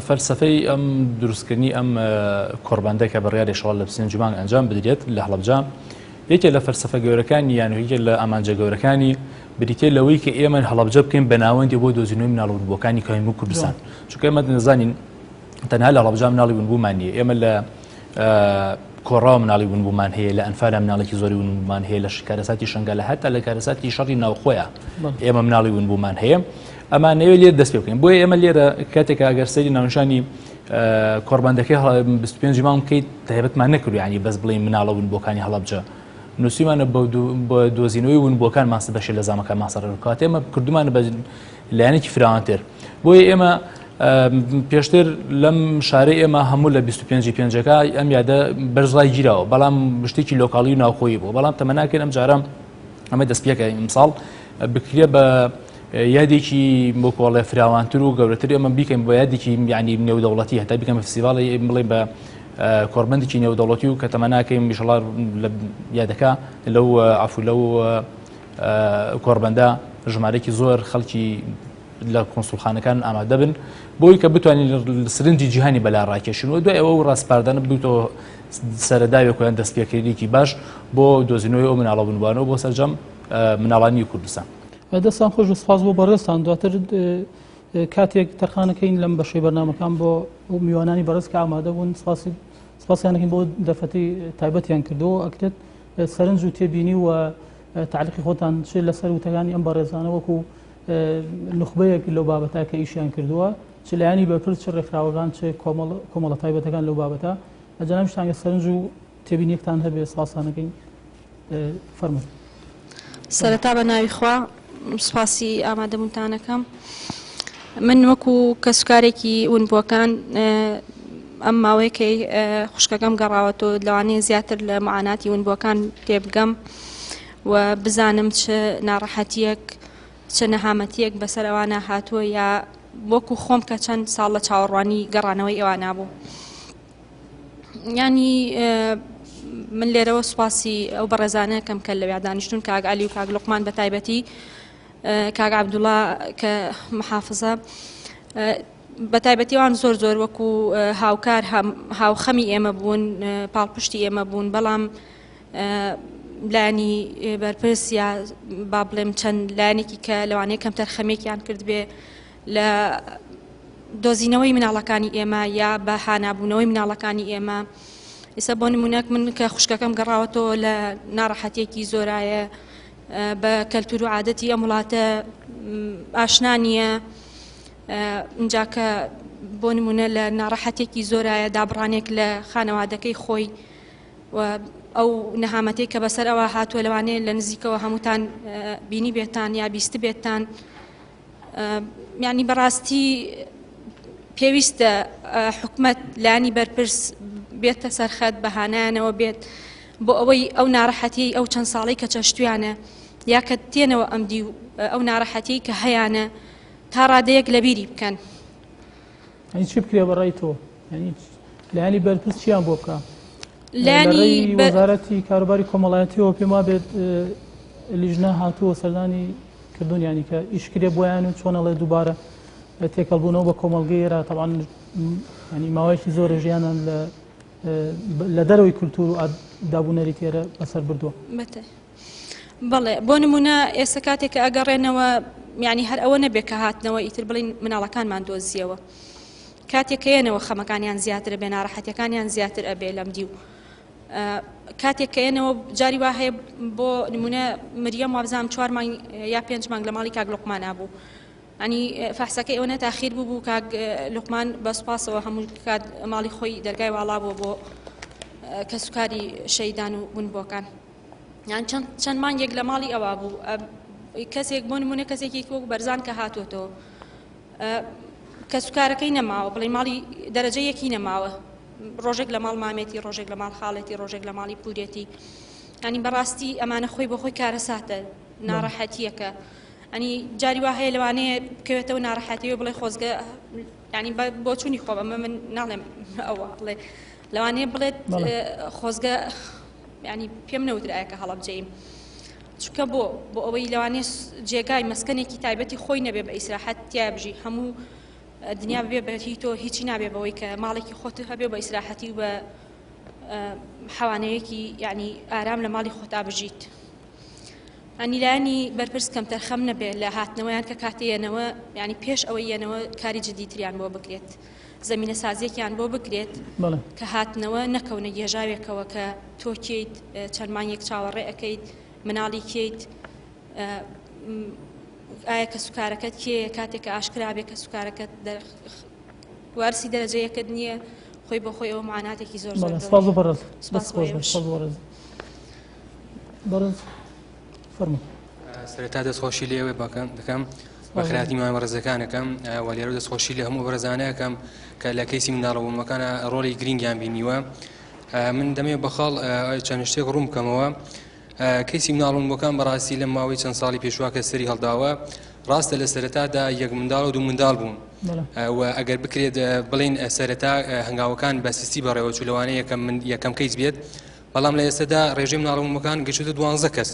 فەلسەفەی ئەم دروستکردنی ئەم کۆڕباندە کە بەڕیاری شەوال لە 25 جوان ئەنجام بدرێت لە هەڵەبجە یەکێک لە فەلسەفە گەورەکانی یان یەکێک لە ئامانجە گەورەکانی بریتێ لەوەی کە ئێمە هەڵەبجە بکەین بە ناوەندی بۆ دۆزینەوەی مناڵبووەکانی هەموو کوردستان چونکە ئێمە نەزانین تەنها لە هەڵەبجە مناڵی بوونبوومان نییە ئێمە لە کۆڕاوە مناڵی بوونبوومان هەیە لە ئەنفارە مناڵێکی زۆری بوونبوومان هەیە لە کارەساتی شنگالە هەتا لە کارەساتی شەڕی ناوخۆیە ئێمە مناڵی بوونبوومان هەیە ئەمان نەوێت لێر دەست پێ بکەین بۆیە ئێمە لێرە کاتێک ئەگەر سەیری ناونشانی کۆڕباندەکەی 25 جوان بکەیت تایبەتمان نەکردو ینی بەس بڵێین مناڵە بوونبووەکانی هەڵەبجە نووسیمانە بە دۆزینەوەی ونبووەکان ماستە بەشی لە زامەکان ماسەڕ کات ئێمە کردومانە بە لایەنێکی فراوانتر بۆیە ئێمە پێشتر لەم شارەی ئێمە هەموو لە 25/5 ئەم یادە بەرزڵای گیراوە بەڵام شتێکی لۆکاڵی و ناوخۆیی بوو بەڵام تەمەناکەن ئەم جارە ئەمە دەستپێکە ئیمساڵ بکرێ بە یادێکی بۆکۆڵێ فراوانتر و گەورەتر ئەمە بیکەین بۆ یادێکی ینی نێودەوڵەتی هەتا بیکەم فستیڤاڵی بڵێ بە کۆربەندێکی نێودەوڵەتی و کە تەمەناکەین میشڵار لە یادەکە لەو عفو لەو کۆربەندە ژمارەی زۆر خەڵکی لە کۆنسوڵخانەکان ئامادە بن بۆی کە بتوانین سرنجی جیهانی بەلا ڕاکێشن و دوای ئەوە ڕاستپاردانە بوویتەوە سەرەداوێکیان دەستپێکردێکی باش بۆ دۆزینەوەی ئەو مناڵە بنوانەوە بۆ سەرجەم مناڵانی کوردستان دەستان خۆش و سپاس بۆ بەڕێستان دواتر کاتێک تەرخانەکەین لەم بەشەی بەرنامەکان بۆ میوانانی بەڕێز کە ئامادە بوون سپاسیانەکەین بۆ دەفەتی تایبەتیان کردەوە ئەکرێت سەرنج و تێبینی و تعلیقی خۆتان چ لەسەر وتەکانی ئەم بەڕێزانە وەکو نخبەیەک لەو بابەتە کە ئیشیان کردووە چ لایانی بەپر چ ڕێکخراوەکان چ کۆمەڵە تایبەتەکان لەو بابەتە ئەجانام شتانگە سەرنج و تێبینیەکتان هەبێ سپاسانەکەین فەرمووی سەرەتا بە ناوی خوا سپاسی ئامادەبوونتانەکەم من وەکو کەسوکارێکی ونبووەکان ئەم ماوەیەکەی خوشکەکەم گەڕاوەتەوە لەوانەیە زیاتر لە معاناتی ونبووەکان تێبگەم و بزانم چ ناڕەحەتیەک چ نەهامەتیەک بەسەر ئەوانە هاتووە یا وەکو خۆم کە چەند ساڵ لە چاوەڕوانی گەڕانەوەی ئەوان نابوو ینی من لێرەوە سوپاسی ئەو بەڕێزانە کەم کە لەوێ دانیشتون کاک عەلی و کاک لوقمان بە تایبەتی کاک عەبدوڵڵا کە محافزە بەتایبەتیوان زۆر وەکو هاوکار هاوخەمی ئێمە بوون پاڵپشتی ئێمە بوون بەڵام لانی بەرپرس یا با بڵێم چەند لایەنێکی کە لەوانەیە کەم تەرخەمێکیان کرد بێ لە دۆزینەوەی مناڵەکانی ئێمە یا بە هانابوونەوەی مناڵەکانی ئێمە ئێستا بۆ نمونەک من کە خوشکەکەم گەڕاوەتەوە لە ناڕەحەتێکی زۆرایە بە کەلتور و عادەتی ئەم وڵاتە ئاشنا نییە اینجا کە بۆ نمونە لە ناڕەحەتێکی زۆرایە دابڕانێک لە خانەوادەکەی خۆی و ئەو نەهامەتەی کە بەسەر ئەوە هاتووە لەوانەیە لە نزیکەوە هەمووتان بینی بێتان یا بیست بێتان یعنی بەڕاستی پێویستە حکومەت لانی بەرپرس بێتە سەرخەت بەهانایانەوە بێت بۆ ئەوەی ئەو ناڕەحەتی ئەو چەند ساڵی کە چەشتویانە یا کە تێنەوە ئەمدی و ئەو ناڕەحەتی کە هەیانە تا ڕادەیەک لە بیری بکەن. ئەنی چی بکرێ بەڕای تۆ لایانی بەرپرس چیان بۆ بکە؟ لانی وەزارەتی کاروباری کۆمەڵایەتیەوە پێم وا بێت لیژنە هاتووە سەردانی کردوون ینی کە ئیشکرێ بۆیان و چۆنەڵێ دووبارە تێکەڵبوونەوە بە کۆمەڵگەیەرە تەبعاً ینی ماوەیەکی زۆرە ژیانان لە دەرەوەی کولتور و دابوونەری تێرە بەسەر بردووە. بەڵێ بۆ نمونە ئێستا کاتێک کە ئەگەڕێنەوە یعنی هەر ئەوە نەبێ کە هاتنەوە ئیتر بڵین مناڵەکانمان دۆزیەوە کاتێک کەێنەوە خەمەکانیان زیاتر بێ ناڕەحەتیەکانیان زیاتر ئەبێ لەمدی و کاتێک کەێنەوە جاری وا هەیە بۆ نمونە مریەم وابزانام 4 مانگ یا 5 مانگ لە ماڵی کاک لوقمان بوو ئەنی فەحسەکەی ئەوە تاخیر بوو کاک لوقمان بەسپاسەوە هەموو کات ماڵی خۆی دەرگای واڵا بوو بۆ کەسوکاری شەیدان و بوونبۆکان یان چەند مانگێک لە ماڵی ئەوە بوو کەسێک بۆ نمونە کەسێکی وەکو بەرزان کە هاتوۆتەوە کەسوکارەکەی نەماوە بڵێ ماڵی دەرەجەیەکی نەماوە ڕۆژێک لە ماڵ مامێتی ڕۆژێک لە ماڵ خاڵێتی ڕۆژێک لە ماڵی پورێتی ینی بەڕاستی ئەمانە خۆی بە خۆی کارەساتە ناڕەحەتیەکە ئەنی جاری وا هەیە لەوانەیە بکەوێتەوە ناڕەحەتیەوە بڵێ خۆزگە ینی بۆ چوونی خۆ ئەمە من ناڵێم ئەوە بڵێ لەوانەیە بڵێت خۆزگە ینی پێم نەوترایە کە هەڵە بجەیم چونکە بۆ ئەوەی لەوانەیە جێگای مەسکەنێکی تایبەتی خۆی نەبێ بە ئیسراحەت تیا بژی هەموو دنیا بێ بەهی تۆ هیچی نابێ بەوەی کە ماڵێکی خۆت هەبێ بە ئیسراحەتی و بە حەوانەیەکی یعنی ئارام لە ماڵی خۆتا بژیت ئەنی لایانی بەرپرس کەم تەرخەم نەبێ لە هاتنەوەیان کە کاتێنەوە ینی پێش ئەوەی ینەوە کاری جدیتریان بۆ بکرێت زمینە سازیێکیان بۆ بکرێت کە هاتنەوە نەکەونە گێژاوێکەوە کە تۆ کەیت چەند مانگێک چاوەڕێ ئەەکەیت مناڵی کەیت ئایا کەسوکارەکەت کێ کاتێک کە ئاشکرا بێ کەسوکارەکەت وارسی دەرەجەیەکت نییە خۆی بۆ خۆی ئەوە معاناتێکی زۆر سەرەتا دەستخۆشی لێوێ دەکەم بە خراتی مامە ڕێزەکانەکەم و لێرە دەستخۆشی لە هەموو بەرزانەکەم کە لە کەیسی مناڵەوەمەکانە ڕۆڵی گرنگیان بینیوە من دەمێ بەخاڵ چەند شتێک ڕوون بکەمەوە کەیسی مناڵەوەمەکان بەڕاستی لە ماوەی چەند ساڵی پێشوا کە سەری هەڵداوە ڕاستە لە سەرەتادا یەک منداڵ و دوو منداڵ بوون و ئەگەر بکرێت بڵین سەرەتا هەنگاوەکان بە سیستی بەڕێوە چولەوانەیە یەکەم کەیس بێت بەڵام لە ئێستادا ڕێژەی مناڵەوەمەکان گەشتە 12 کەس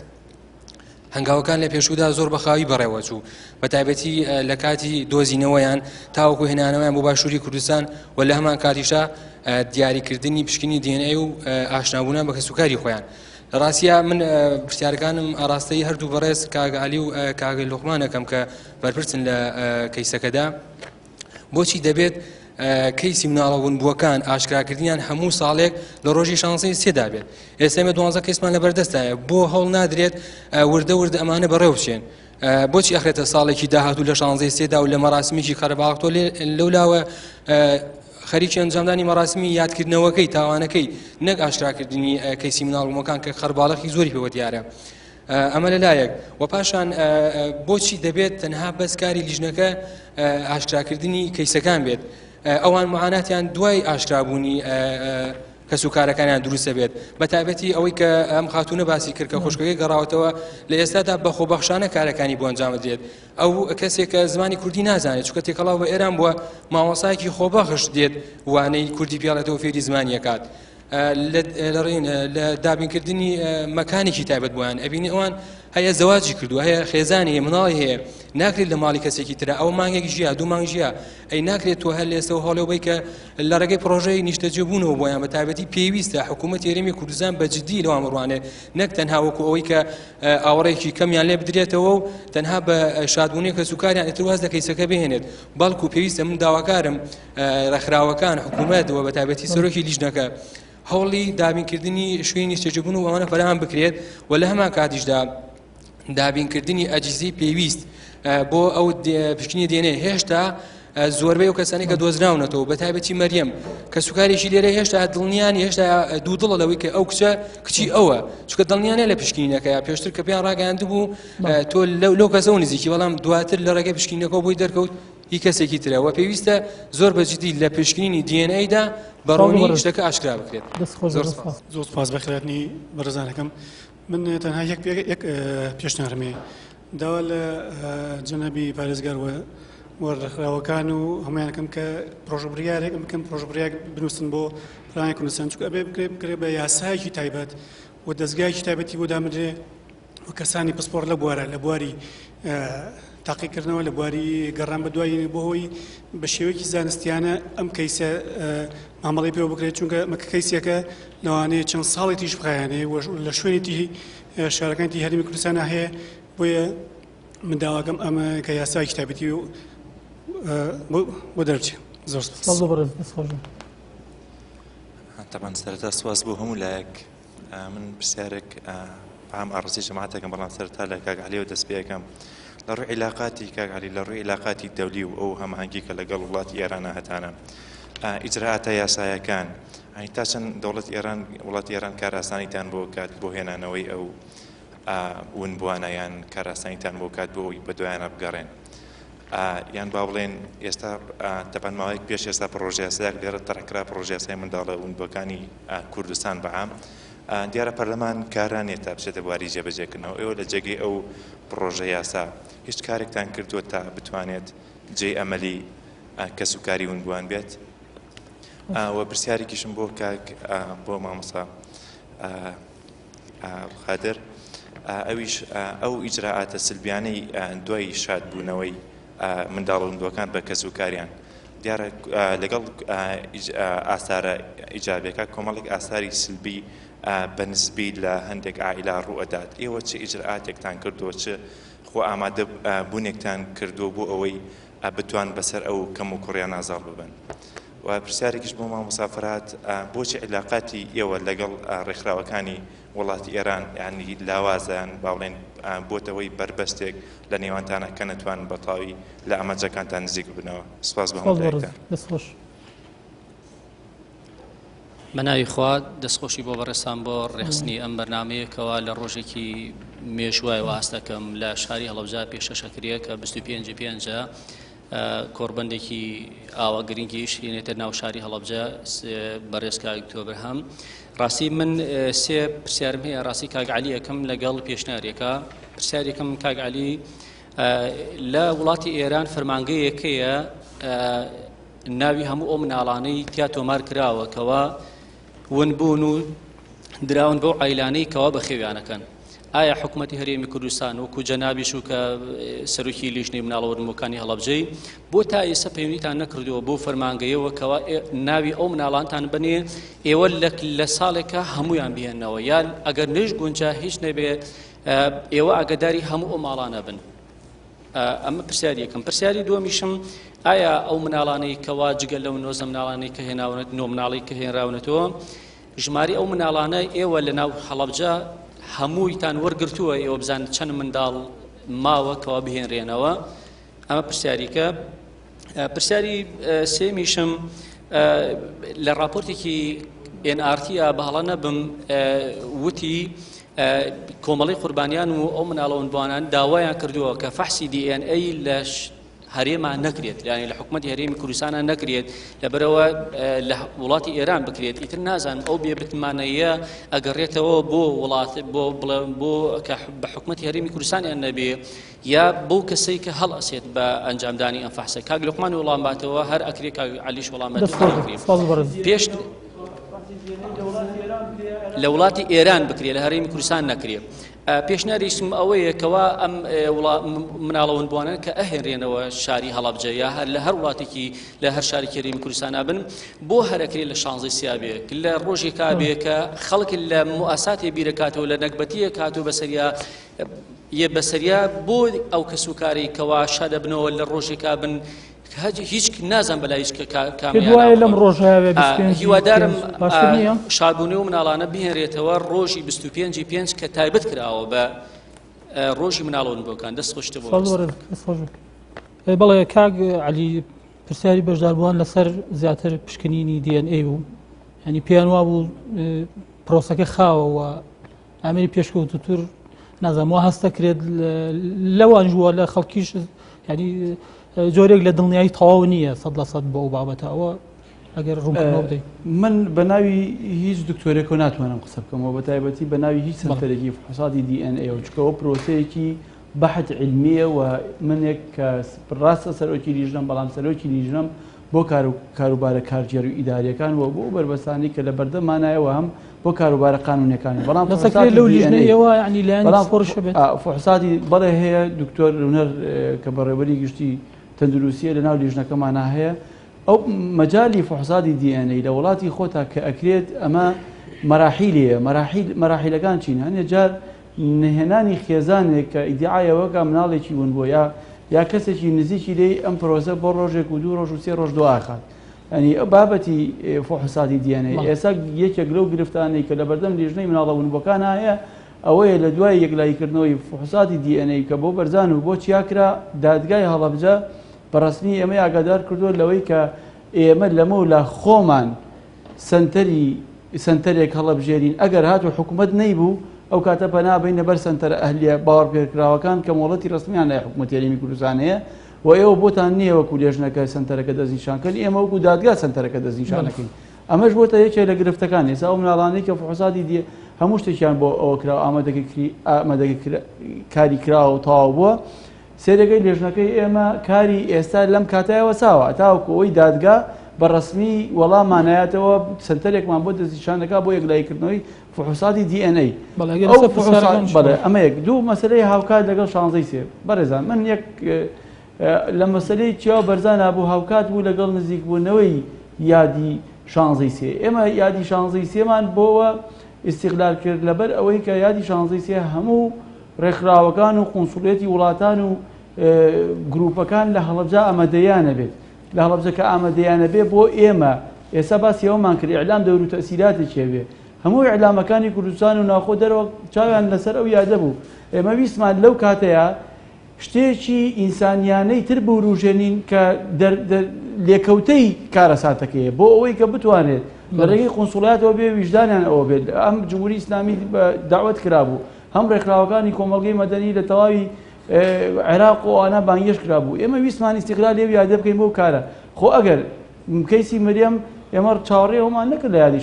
هەنگاوەکان لە پێشودا زۆر بەخاوی بەڕێوە چوو بە تایبەتی لە کاتی دۆزینەوەیان تاوەکو هێنانەوەیان بۆ باشووری کوردستان و لە هەمان کاتیشا دیاریکردنی پشکنی DNA و ئاشنابوونان بە کەسوکاری خۆیان ڕاستیە من پرسیارەکانم ئاراستەی هەردوو بەڕێز کاگعالی و کاگەی لوقمانەکەم کە بەرپرسن لە کەیسەکەدا بۆچی دەبێت کەیسی مناڵەبوون بووەکان ئاشکراکردنیان هەموو ساڵێک لە ڕۆژی شانزەی سێدا بێت ئێستا 12 کەسمان لەبەردەستایە بۆ هەڵ نادرێت وردە ئەمانە بەڕێو بچێن بۆچی ئەخرێتە ساڵێکی داهاتوو لە شانزەی سێدا و لە مەراسمیکی خەرەباڵغتۆ لەولاوە خەریکی ئەنجامدانی مەراسمی یادکردنەوەکەی تاوانەکەی نەک ئاشکراکردنی کەیسی مناڵبوومەکان کە خەرباڵغی زۆری پێوە دیارە ئەمە لەلایەک و پاشان بۆچی دەبێت تەنها بەسکاری لیژنەکە ئاشکراکردنی کەیسەکان بێت ئەوان معاناتیان دوای ئاشکرابوونی کەسوکارەکانیان دروستە بێت بە تایبەتی ئەوەی کە ئەم خاتونە باسی کرد کە خوشکەکەی گەڕاوەتەوە لە ئێستادا بەخۆبەخشانە کارەکانی بۆ ئەنجام بدرێت ئەو کەسێک کە زمانی کوردی نازانێت چونکە تێکەڵاو بە ئێران بووە مامۆسایەکی خۆبەخش دێت وانەی کوردی پێڵێتەوە فێری زمانیەکات لە دابینکردنی مەکانێکی تایبەت بۆیان ئەبینی ئەوان هەیە زەواجی کردو هەیە خێزانی هەیە مناڵی هەیە ناکرێت لە ماڵی کەسێکی ترە ئەو مانگێک ژیا دوو مانگ ژیا ئەی ناکرێت تۆ هەر لێستەوە هەڵێ کە لە ڕێگەی پرۆژەی نیشتەجێبوونەوە بۆیان بە تایبەتی پێویستە حکوومەت هێرێمی کوردستان بەجددی لەوان بڕوانێ نەک تەنها وەکو ئەوەی کە ئاوەڕێکی کەمیان لێ بدرێتەوە و تەنها بە شادبوونی کە سوکاریان ئەترواز لە کەیسەکە بهێنێت بەڵکو پێویستە من داواکارم ڕێکخراوەکان حکوومەتەوە بە تایبەتی سەرۆکی لیژنەکە هەوڵی دابینکردنی شوێنی نیشتەجێبوون و ئەوانە فراهم بکرێت و لە هەمان کاتیشدا دابینکردنی ئەجزی پێویست بۆ ئەو پشکنی دێنێ هێشتا زۆربەی و کەسانی کە دۆزراونەتەوە بە تایبەتی مەریەم کە سوکارێکی لێرە هێشتا دڵنیانی هێشتا دوو دڵە لەوەی کە ئەو کچە کچی ئەوە چکە دڵنیانە لە پشکینەکە پێشتر کە پێیان ڕاگەیاند بوو تۆ لەو کەسە نزیکی بەڵام دواتر لە ڕێگەی پشکینەکەەوە بۆی دەرکەوت هی کەسێکی ترەوە پێویستە زۆر بەجددی لە پشکنینی دیێنەیدا بەڕۆنی شتەکە ئاشکرا بکرێت. زۆر سپاس بەخێراتنی بەڕێزانەکەم من تەنها یەک پێشنیارمێ داوا لە جەنابی پارێزگار وەرخراوەکان و هەمویانەکەم کە پرۆژەبریارێک بکەم پرۆژەبریاک بنووسن بۆ پلانی کوردستان چونکە ئەبێ بکرێت بە یاسایەکی تایبەت و دەستگایکی تایبەتی بۆ دامرێ و کەسانی پسپۆر لە بوارە لە بواری تاقیکردنەوە لە بواری گەڕان بە دوایی بۆهۆی بە شێوەیەکی زانستیانە ئەم کەیسە مامەڵی پێوە بکرێت چونکە مەکە کەیسێکە لەوانەیە چەند ساڵی تیش بخایانێ لە شوێنێتی شارەکانی هەرێمی کوردستانە هەیە بۆیە من داواکەم ئەمە کە یاسایەکی تایبەتی و بۆ دەرچێ. زۆر سپاس. طبعا سەرەتا سواس بۆ هەموو لایەک من پرسیارێک عام ئاڕاسی جەماعەتەکەم بەڵام سەرەتا لە کاک عەلیەوە دەست پێ یەکەم لە ڕووی عیلاقاتی کاک عەلی لە ڕووی عیلاقاتی دەولی و ئەو هەماهەنگی کە لەگەڵ وڵاتی ئێرانە هەتانە ئیجراعاتە یاسایەکان تا چەند وڵاتی ئێران کار ئاسانیتان بۆ کات بۆ هێنانەوەی ئەو ونبوانەیان کار ئاسانیتان بۆ کات بۆ بە دوایانە بگەڕێن یان با بڵێن ئێستا تەپەن ماوەیەک پێش ئێستا پرۆژە یاسایەک لێرە تەڕکرا پرۆژە یاسای منداڵە ونبووەکانی کوردستان بەعام دیارە پەرلەمان کارانێت تا بچێتە بواری جێبەجێکردنەوە ئێوە لە جێگەی ئەو پرۆژە یاسا هیچ کارێکتان کردووە تا بتوانێت جێی ئەمەلی کەس و کاری ونبووان بێت و پرسیارێکیشم بۆ کاک بۆ مامۆستا خادر ئەویش ئەو ئیجراعاتە سلبیانەی دوای شادبوونەوەی منداڵ ونبووەکان بە کەس و کاریان دیارە لەگەڵ ئاسارە ئیجابیەکە کۆمەڵێک ئاساری سلبی بەنسبی لە هەندێک ئائیلا ڕوئەدات ئێوە چه ئیجراعاتێکتان کردووە چه خۆ ئامادە بوونێکتان کردووە بۆ ئەوەی بتوان بەسەر ئەو کەم و کوڕیان ئازاڵ ببن و پرسیارێکیش بۆ مامۆسافرات بۆچی عیلاقاتی ئێوە لەگەڵ ڕێکخراوەکانی وڵاتی ئێران یعنی لاوازیان باڵێن بۆتەوەی بربەستێک لە نێوانتانە کە نەتوان بەتاوی لە ئەمەجەکانتان نزیک بنەوە. سپاس بە هەمووتان. بەناوی خوا دەستخۆشی بۆ بەڕێستان بۆ ڕێخستنی ئەم بەرنامەیەکەوە لە ڕۆژێکی مێژوای واستەکەم لە شاری هەڵەبجە پێشەشەکریە کە 25 کۆربەندێکی ئاوا گرنگیش هێنێتە ناو شاری هەڵەبجە بەڕێز کاک ئۆکتۆبر ڕاستی من سێ پرسیارم هەیە ڕاستی کاک عەلی یەکەم لەگەڵ پێشنیارێکە پرسیارێکم کاک عەلی لە وڵاتی ئێران فەرمانگەیەکەیە ناوی هەموو ئەو مناڵانەی تیا تۆمار کراوەکەوە ونبوون و دراون بۆ عیلانەی کەوا بە خێویانەکەن ئایا حکوومەتی هەرێمی کوردستان وەکو جەنابیش و کە سەرۆکی لیژنەی مناڵە ونبووەکانی هەڵەبجەی بۆ تا ئێستا پەیوەندیتان نەکردووە بۆ فەرمانگەیەوە کەوا ناوی ئەو مناڵانتان بنێ ئێوە لە ساڵێکە هەمویان بهێننەوە یان ئەگەر نەش گونجا هیچ نەبێ ئێوە ئاگداری هەموو ئەو ماڵانە بن. ئەمە پرسیاری یەکەم. پرسیاری دووەمیشم ئایا ئەو مناڵانەی کەوا جگەل لەو نۆزە مناڵانەی کە هێناونەت نۆ مناڵی کە هێنراونەتەوە ژماری ئەو مناڵانە ئێوە لە ناو هەڵەبجە هەموویتان وەرگرتووە ئێوە بزان چەند منداڵ ماوە کەوا بهێنرێنەوە. ئەمە پرسیاریکە. پرسیاری سێمیشم لە راپۆرتێکی NRT بەهەڵە نەبم وتی کۆمەڵی قوربانیان و ئەو مناڵە ونبووانان داوایان کردووە کە فەحسی DNA لە هەرێمان نەکرێت یعنی لە حکوومەتی هەرێمی کوردستانە نەکرێت لەبەرەوە لە وڵاتی ئێران بکرێت ئیتر نازانم ئەو بێبتمانەیە ئەگەڕێتەوە بۆ وڵات بۆ کە بە حکوومەتی هەرێمی کوردستانیان نەبێ یا بۆ کەسەی کە هەڵ ئەسێت بە ئەنجامدانی ئەم فەحسە. کاک لوقمان وەڵام باتەوە هەر ئەکرێ کاک عەلیش وەڵام بێت. پێش لە وڵاتی ئێران بکرێت لە هەرێمی کوردستان نەکرێت. پێشنیاریشم ئەوەیە کەوا ئەم مناڵەوەن بوانن کە ئەهێنرێنەوە شاری هەڵەبجە یا هەر لە هەر وڵاتێکی لە هەر شارێکی هەرێمی کوردستان بن بۆ هەرەکرێت لە 16 سیابێک لە ڕۆژێکا بێ کە خەڵک لە مؤسساتی بیرەکاتەوە لە نەکبەتیە کاتۆ بەسەریا بۆ ئەو کەسوکاری کەوا شادە بنەوە لە ڕۆژێکا بن هیچ نازان بەلای هیچ کامیان لەم ڕۆژە هیوادارم شادبوونی و مناڵانە بهێنرێتەوە ڕۆژی 25 کە تایبەت کراوە بە ڕۆژی مناڵەوەن بۆکان دەست خۆشتە بۆ بەڵێ کاک علی پرسیاری بەشداربووان لەسەر زیاتر پشکنینی DNA بوو ینی پێیان وا بوو پرۆسەکە خاوەوە ئەمری پێشکەوتوتر نازانم وا هەستە کرێت لەوان ژووە لە خەڵکیش ینی جۆرێک لە دڵنیایی تەواو نییە 100% بۆ ئەو بابەتەوە ئەگەر ڕوونکردنەوە بدەیت. من بە ناوی هیچ دکتۆرێک ناتوانم قسە بکەمەوە بە تایبەتی بە ناوی هیچ سەرەکی فحوساتی DNA و چکەوە پرۆسەیەکی بەحث علمیە و منێک کە ڕاستە سەرۆکی لیژنم بەڵام سەرۆکی لیژنم بۆ کاروبارە کارژێر و ئیداریەکان و بۆ بەربەستانی کە لە بەردەمانایەوە هەم بۆ کاروبارە قانونیەکانی بەڵام لەو لیژنەوە ینی لایەن فۆرشە بێت فحوساتی بەڵێ هەیە دکتۆر ڕونەر کە بەڕێوەبەری گشتی تەندروستیە لە ناو لیژنەکەمانە هەیە ئەو مەجای فحوساتی DNA لە وڵاتی خۆتا کە ئەکرێت ئەمە مەراحیلەیە مەراحیلەکان چین هەنێ جار نهێنانی خێزانێک کە ئیدعایەوەکە مناڵێکی ون بۆ یا کەسێکی نزیکی لێ ئەم پرۆسە بۆ ڕۆژێک و 2 ڕۆژ و 3 ڕۆژ دواخات ینی بابەتی فحوساتی DNA ئێستا یەکێک لەو گرفتانەی کە لە بەردەم لیژنەی مناڵەونبووەکان هەیە ئەوەیە لە دوای یەکلایکردنەوەی فحوساتی DNA کە بۆ بەرزان و بۆ چیاکرا دادگای هەڵەبجە بەڕسمی ئێمە ئاگادار کردووە لەوەی کە ئێمە لەمە و لە خۆمان سنتەرێک هەڵەبژێرین ئەگەر هاتو حکوومەت نەیبوو ئەو کاتە پەنابین لەبەر سنتەر ئەهلیە باوەڕ پێکراوەکان کە مۆڵەتی ڕسمیان لای حکوومەتی هەرێمی کوردستان هەیە و ئێوە بۆتان نییە وەکو لێژنەکە سنتەرەکە دەستنیشانکەن ئێمە وەکو دادگا سنتەرەکە دەستنیشانەکەین ئەمەش بۆتە یەکێک لە گرفتەکان ئێستا ئەو مناڵانەی کە فحوساتی دی هەموو شتێکیان بۆ ئەوە کرا ئامادەگەی کاری کراوە و تەواو بووە سێرەکەی لێژنەکەی ئێمە کاری ئێستا لەم کاتایەوە ساوە تاوەکو ئەوەی دادگا بەڕسمی وەڵامانایەتەوە سنتەرێکمان بۆ دەستنیشانەکە بۆ یەکلایکردنەوەی فحوساتی DNA ئەمە یەک دوو مەسلەی هاوکات لەگەڵ 16 سێ بەڕێزان من یەک لە مەسلەی چیا بەرزانە بوو هاوکات بوو لەگەڵ نزیکبوونەوەی یادی 16 سێ ئێمە یادی 16 سێمان بۆەوە ئیستیغلال کرد لەبەر ئەوەی کە یادی 16 سێ هەموو ڕێکخراوەکان و قونسوڵێتی وڵاتان و گروپەکان لە هەڵەبجە ئامادەیانە بێت لە هەڵەبجەکە ئامادەیانە بێ بۆ ئێمە ئێستا باسی ئەومان کرد ئیعلام دەور و تەسیراتێکی بێ هەموو ئیعلامەکانی کوردستان و ناخۆ دەرەوە چاویان لەسەر ئەو یادە بوو ئێمە ویستمان لەو کاتەیە شتێکی ئینسانیانەی تر بوروژێنین کە لێکەوتەی کارەساتەکەیە بۆ ئەوەی کە بتوانێت لە ڕێگەی قونسوڵاتەوە بێ ویژدانیان ئەوە بێت ئەم جمهوری ئیسلامی داوەت کرابوو هەم ڕێکخراوەکانی کۆمەڵگەی مەدەنی لە تەواوی عێراق و ئەوانە بانگێش کرابوو ئێمە ویستمان ئیستیغلال لێ یادە بکەین بۆ کارە خۆ ئەگەر کەیسی مەریەم ئێمە چاوەڕێەوەمان نەکرد لە یادی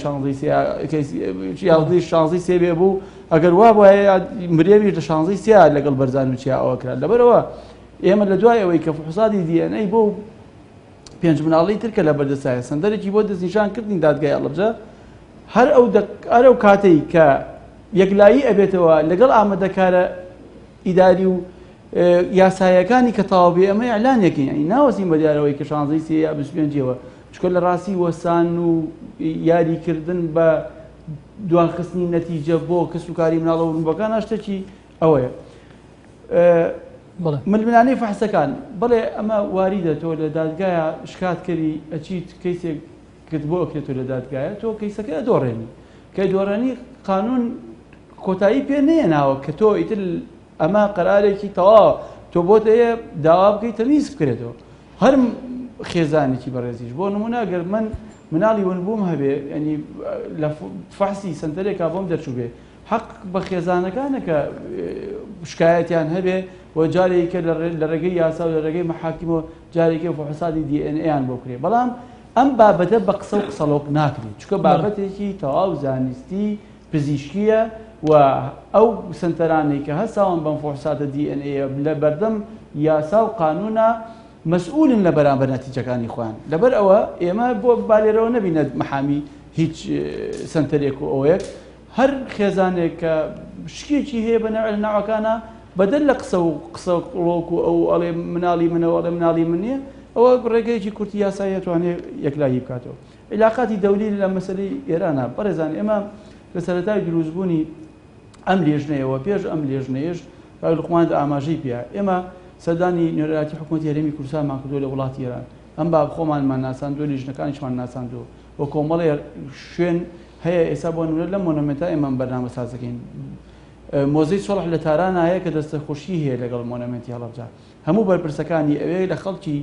16 سێ بێ بوو ئەگەر وا بۆ مرێوی لە 16 سێ لەگەڵ بەرزان و چیا ئەوە کرا لەبەرەوە ئێمە لە دوای ئەوەی کە فحوساتی DNA بۆ 5 مناڵی ترکە لە بەردەسایە سندەرێکی بۆ دەستنیشان کردین دادگای هەڵەبجە هەر ئەو کاتەی کە یەکلایی ئەبێتەوە لەگەڵ ئامادەکارە ئیداری و یاسایەکانی کە تەواو بێ ئەمە ئیعلانێکین ینی ناوەسین بە دیارەوەی کە 16 سێ یا 25ەوە چکە لە ڕاستی وەسان و یاریکردن بە دوانخستنی نەتیجە بۆ کەسوکاری مناڵەونبووەکان شتێکی ئەوەیە ململانەی فەحسەکان بڵێ ئەمە واریدە تۆ لە دادگایە شکاتکەری ئەچیت کەیسێک کرد بۆ ئەکرێتۆ لە دادگایە تۆ کەیسەکە ئەدۆڕێنی کە دۆڕێنی قانون کۆتایی پێ نەیەناوە کە تۆ ئیتر ئەمە قەرارێکی تەواو تۆ بۆتەیە داوا بکەیت تەمیز بکرێتەوە هەر خێزانێکی بەڕێزیش بۆ نمونە گەر من مناڵی ونبووم هەبێ ینی لە فەحسی سنتەرێکا بۆم دەرچوو بێ حەق بە خێزانەکانە کە شکایەتیان هەبێ و جارێکە لە ڕێگەی یاسا و لە ڕێگەی مەحاکیمەوە جارێکی فحوساتی DNA بۆ کرێ بەڵام ئەم بابەتە بە قسە و قسەڵۆک ناکرێت چکە بابەتێکی تەواو زانستی پزیشکیە و ئەو سنتەرانەی کە هەساون بەم فحوساتە DNA لە بەردەم یاسا و قانونە مەسئولن لە بەرامبەر نەتیجەکانی خۆیان لەبەر ئەوە ئێمە بۆ بالێرەوە نەبینە محامی هیچ سنتەرێک و ئەوەیەک هەر خێزانێک کە شتێکی هەیە بە ناوە لە ناوەکانە بەدەل لە قسە و قسەڵۆک و ئەو ئەڵێ مناڵی منەوە ئەڵێ مناڵی من نییە ئەوە ڕێگەیەکی کورتی یاسایی دەتوانێت یەکلایی بکاتەوە. علاقاتی دەولی لە مەسەلەی ئێرانە بەڕێزان ئێمە لە سەرەتای دروستبوونی ئەم لێژنەیەوە پێش ئەم لێژنەیەش لوقمان ئاماژەی پێ ئێمە سەردانی نوێنەراتی حکوومەتی هەرێمی کوردستانمان کردووە لە وڵاتی ئێران ئەم با خۆمانمان ناساندووە لیژنەکانیشمان ناساندووە بۆ کۆمەڵێ شوێن هەیە ئێستا بۆ نورە لە مۆنەمنتا ئێمە بەرنامە سازەکەین. مۆزەی سۆڵح لە تاران هەیە کە دەستە خۆشی هەیە لەگەڵ مۆنەمنتی هەڵەبجا هەموو بەرپرسەکانی ئەوەیە لە خەڵکی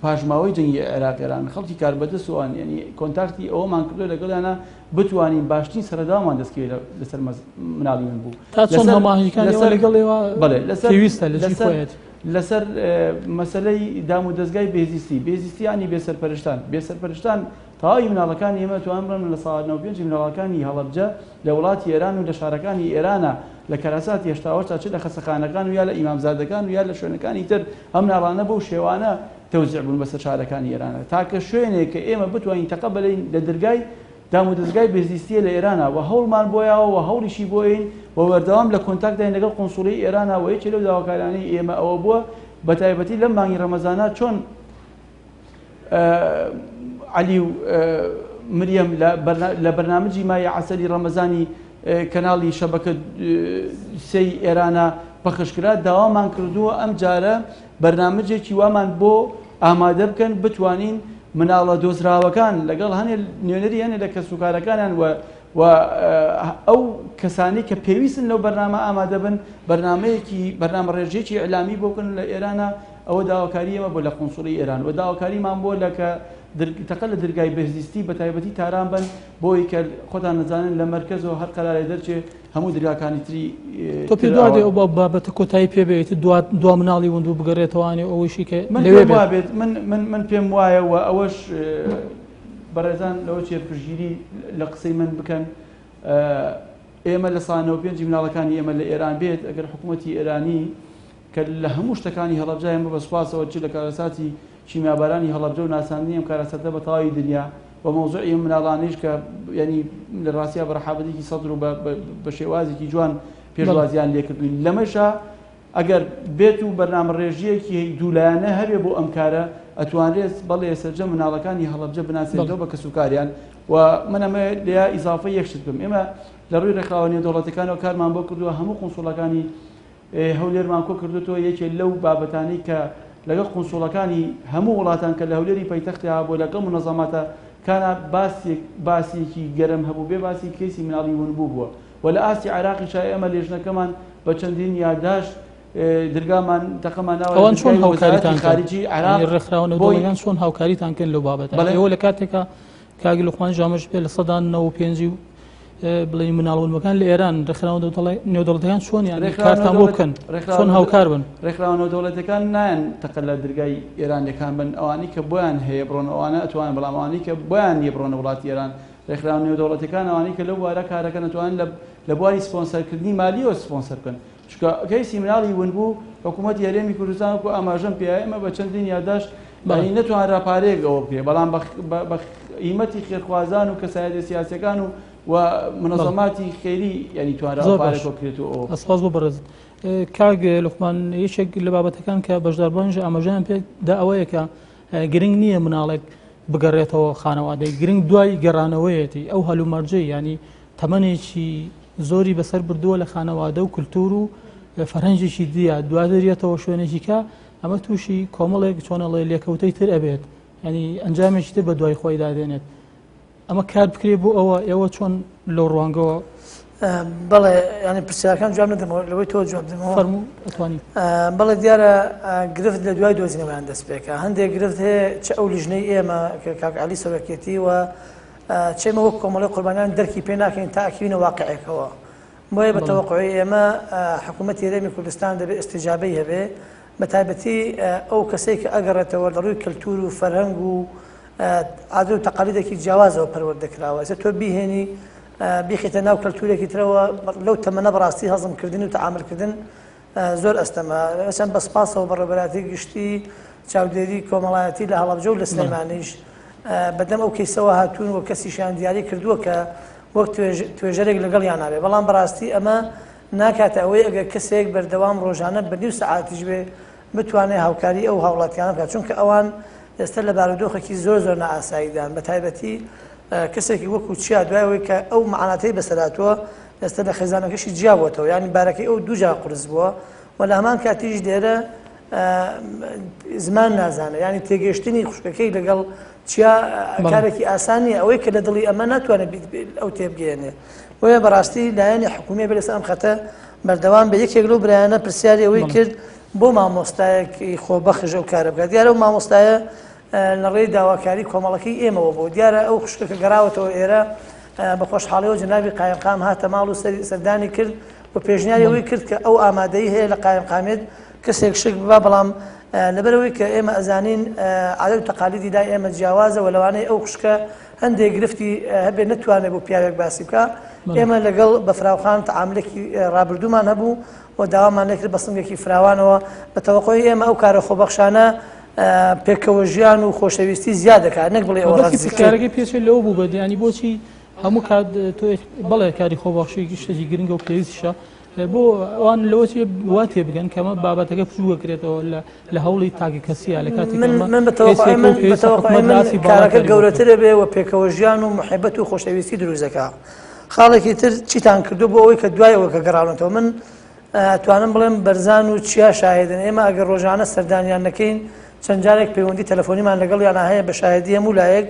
پاشماوەی جەنگی عێراقیێران خەڵکی کاربەدەستوان ینی کۆنتاکتی ئەوەمان کردو لەگەڵیانە بتوانین باشترین سەردامان دەستکەوێت لەسەر مناڵی من بوو تا چۆن هەماهنگەکانی لەگەڵێەوە پێویستە لەسەر مەسلەی دام و دەستگای بێزیستیانی بێسەرپەرشتان بێسەرپەرشتان تەواوی مناڵەکانی ئێمە توان بڕن لە ساڵ 95 مناڵەکانی هەڵەبجە لە وڵاتی ئێران و لە شارەکانی ئێرانە لە کەراسات هێشتاوەشتا چ لە خەسەخانەکان و یا لە ئیمامزادەکان و یا لە شوێنەکانی تر ئەم ناڵانە بەو شێوانە تەوزیع بوون بەسەر شارەکانی ئێرانە تاکە شوێنێک کە ئێمە بتوانین تەقە بەلەین لە دەرگای دام و دەستگای بێزیستیە لە ئێرانە و هەوڵمان بۆیەوە و هەوڵیشی بۆین و وەردەوام لە کۆنتاکتداین لەگەڵ قۆنسوڵی ئێرانە و یەکێ لەو داواکارانەی ئێمە ئەوە بووە بە تایبەتی لەم مانگی ڕەمەزانە چۆن علی و مریەم لە بەرنامجی مای عەسەری ڕەمەزانی کەناڵی شەبەکە سێی ئێرانە پەخشکرا داوامان کردووە ئەم جارە بەرنامجێکی وامان بۆ ئامادە بکەن بتوانین مناڵە دۆزراوەکان لەگەڵ هەنێ نوێنەری هەنێ لە کەسوکارەکانیان و ئەو کەسانی کە پێویستن لەو بەرنامە ئامادە بن بەرنامە ڕێژێکی ئەلامی بۆکن لە ئێرانە ئەوە داواکاری ئەمە بۆ لە قۆنسوڵی ئێران و داواکاریمان بۆ لەکە تەقە لە دەرگای بەهزیستی بە تایبەتی تاران بن بۆی کە خۆتان نەزانن لە مەرکەزەوە هەر قەرارێ دەرچێ هەموو دەرگاکانی تری تۆ پێ دوادێ ئەو بابەتە کۆتایی پێبێت دوا مناڵی وندوو بگەڕێتەوەوانێ ئەوەشی کە بێت من پێم وایە و ئەوەش بەڕێزان لەوە چێ پشگیری لە قسەی من بکەن ئێمە لە ساڵ 95 مناڵەکانی ئێمە لە ئێران بێت ئەگەر حکوومەتی ئێرانی کە لە هەموو شتەکانی هەڵەبجا ئێمە بەسواسەوە چ لە کارەساتی شیمیابارانی هەڵەبجە و ناساندنی ئەم کارەسەتە بە تەواوی دنیا بە مۆزوعی مناڵانیش کە ینی لە ڕاستیە بە ڕەحابەتێکی سەدر و بە شێوازێکی جوان پێشوازیان لێکردوین لەمەشە ئەگەر بێت و بەرنامە ڕێژیەکی دوولایانە هەبێ بۆ ئەم کارە ئەتوانرێت بەڵێ سەرجە مناڵەکانی هەڵەبجە بناسێتەوە بە کەسوکاریان و منەمە لیا ئیزافە یەکشت بم ئێمە لە ڕووی ڕێکخراوە نێودەوڵەتەکانەوە کارمان بۆ کردووە هەموو قۆنسوڵەکانی هەولێرمان کۆ کردوێتەوە یەکێ لەو بابەتانی کە لەگەڵ قۆنسوڵەکانی هەموو وڵاتان کە لە هەولێری پەیتەختیا بۆ لەگەڵ منەزەماتە کانە باسیێکی گەرم هەبوو بێ باسی کەیسی مناڵی ونبوو بووە و لە ئاستی عێراقی شای ئەمە لێژنەکەمان بە چەندین یادداشت دەرگامان تەقەمان ئەوان چۆن هاوکاریتان خارجی عێراق ڕێکخراونەوەیان چۆن هاوکاریتان کرد لەو بابەتە ئێوە لە کاتێکە کاگی لوقمان جامەش بێت لە سەدان 95 بڵێ مناڵەوەکان لە ئێران ڕێکخراون نێودەوڵەتەکان چۆن یان کارتان بۆ بکەن چۆن هاوکار بن ڕێکخراون نێودەوڵەتەکان نایەن تەقە لە دەرگای ئێرانیەکان بن ئەوانی کە بۆیان هەیە بڕۆن ئەوانە ئەتوانن بەڵام ئەوانی کە بۆیان نیە بڕۆنە وڵاتی ئێران ڕێکخراون نێودەوڵەتەکان ئەوانی کە لەو وارە کارەکەن ئەتوانن لە بواری سپۆنسەرکردنی مالیەوە سپۆنسەر بکەن چونکە کەیسی مناڵی ونبوو حکوومەتی هەرێمی کوردستان وەکو ئاماژەم پێ ئێمە بە چەندین یادداشت بەنی نەتوانرا پارەیەک ئەوە بکرێ بەڵام بە قیمەتی خێرخوازان و کەسایەتی سیاسەکان و منەظەماتی خێری ینی توانرا پارێک بکرێتەوە ئەسپاس بۆ بەڕێز کاگ لوقمان یەکێک لە بابەتەکان کە بەشداربوونیش ئاماژەیان پێدا ئەوەیە کە گرنگ نییە مناڵێک بگەڕێتەوە خانەوادەی گرنگ دوای گەڕانەوەیەتی ئەو هەلومەرجەی ینی تەمەنێکی زۆری بەسەر بردووە لە خانەوادە و کولتور و فەرهەنگێکی دیە دوادەریێتەوە شوێنێکی کە ئەمە تووشی کۆمەڵێک چۆنەڵێ لێکەوتەی تر ئەبێت ینی ئەنجامێکی تر بە دوای خۆی دادێنێت ئەمە کار بکرێ بۆ ئەوە ئێوە چۆن لەو ڕوانگەوە بەڵێ ینی پرسیارەکان جواب نەدەمەوە لەوەی تۆ جواب دەمەوە فەرموو ئەتوانی بەڵێ دیارە گرفت لە دوای دۆزینەوەیان دەست پێکە هەندێک گرفت هەیە چ ئەو لیژنەی ئێمە کە کاک عەلی سەرۆکێتی و چێمە وەک کۆمەڵی قوربانیان دەرکی پێ ناکەین تا ئەکەوینە واقعێکەوە بۆیە بە تەوەقعی ئێمە حکوومەتی هەرێمی کوردستان دەبێت ئستیجابەی هەبێ بە تایبەتی ئەو کەسێک کە ئەگەڕێتەوە لە ڕووی کەلتور و فەرهەنگ و عادە و تەقالیدێکی جیاوازەوە پەروەردەکراوە ئێستا تۆ بیهێنی بیخیتە ناو کەلتورێکی ترەوە لەو تەمەنە بەڕاستی هەزمکردن و تەعاملکردن زۆر ئەستەمە ئەسەن بە سپاسەوە بەڕێبەراتی گشتی چاودێری کۆمەڵایەتی لە هەڵەبجە و لە سلەیمانیش بەدەم ئەو کەیسەوە هاتوون و کەسیشیان دیاری کردووە کە وەک توێژەرێک لەگەڵیان نابێ بەڵام بەڕاستی ئەمە ناکاتە ئەوەی ئەگەر کەسێک بەردەوام ڕۆژانە بە نیو سەعاتیش بێ بتوانێت هاوکاری ئەو هاوڵاتیانە بکات چونکە ئەوان ئێستا لە بارودۆخێکی زۆر نائاساییدان بە تایبەتی کەسێکی وەکو چیا دوایەوەی کە ئەو معاناتەی بەسەراتوە ئێستا لە خێزانەکەشی جیاوەتەوە ینی بارەکەی ئەو دووجا قرس بووە و لە هەمان کاتیش دێرە زمان نازانە ینی تێگەشتنی خوشکەکەی لەگەڵ چیا کارێکی ئاسانی ئەوەی کە لە دڵی ئەمە ناتوانێت ئەو تێبگەێنێ وە بەڕاستی لایەنی حکوومی بە لەسەر ئەم خەتە بەردەوام بە یەکێک لەو برایانە پرسیاری ئەوەی کرد بۆ مامۆستایەکی خۆبەخش ئەو کارە بکات دیارە ئەو مامۆستایە لە ڕێی داواکاری کۆمەڵەکەی ئێمەوە بۆ دیارە ئەو خوشکەکە گەڕاوەتەوە ئێرە بە خۆشحاڵیەوە جنابی قایمقام هاتە ماڵ و سەردانی کرد و پێشنیاری ئەوەی کرد کە ئەو ئامادەی هەیە لە قایمقامێت کەسێک شک ببا بەڵام لەبەرەوەی کە ئێمە ئەزانین عادەت و تەقالیدی لای ئێمە جیاوازە و لەوانەیە ئەو خوشکە هەندێک گرفتی هەبێ نتوانێت بۆ پیاوێک باسی بکە ئێمە لەگەڵ بە فراوخان تەعاملێکی ڕابردوومان هەبوو و داوامان لێکرد بە سنگێکی فراوانەوە بە تەوەقعی ئێمە ئەو کارە خۆبەخشانە پێکەوە ژیان و خۆشەویستی زیاد دەکات نەک بڵێ ئەوە کارەکەی پێچێت لەوە بوو بە ینی بۆچی هەموو کات تۆ بەڵێ کاری خۆبەخشی شتێکی گرنگە و پێویستیشە بۆ ئەوان لەوەچێ وا تێ بگەن کەمە بابەتەکە پشووە کرێتەوە لە هەوڵی تاگی کەسیە لە کاتی من بەتەوەقعی کارەکە گەورەترە بێ و پێکەوە ژیان و محەبەت و خۆشەویستی دروستەکە خاڵێکی تر چیتان کردو بۆ ئەوەی کە دوایەوە کە گەڕاونەتەوە من توانم بڵێم بەرزان و چیا شاهدن ئێمە ئەگەر ڕۆژانە سەردانیان نەکەین چەند جارێک پەیوەندی تەلەفۆنیمان لەگەڵ یانە هەیە بە شاهدی هەموو لایەک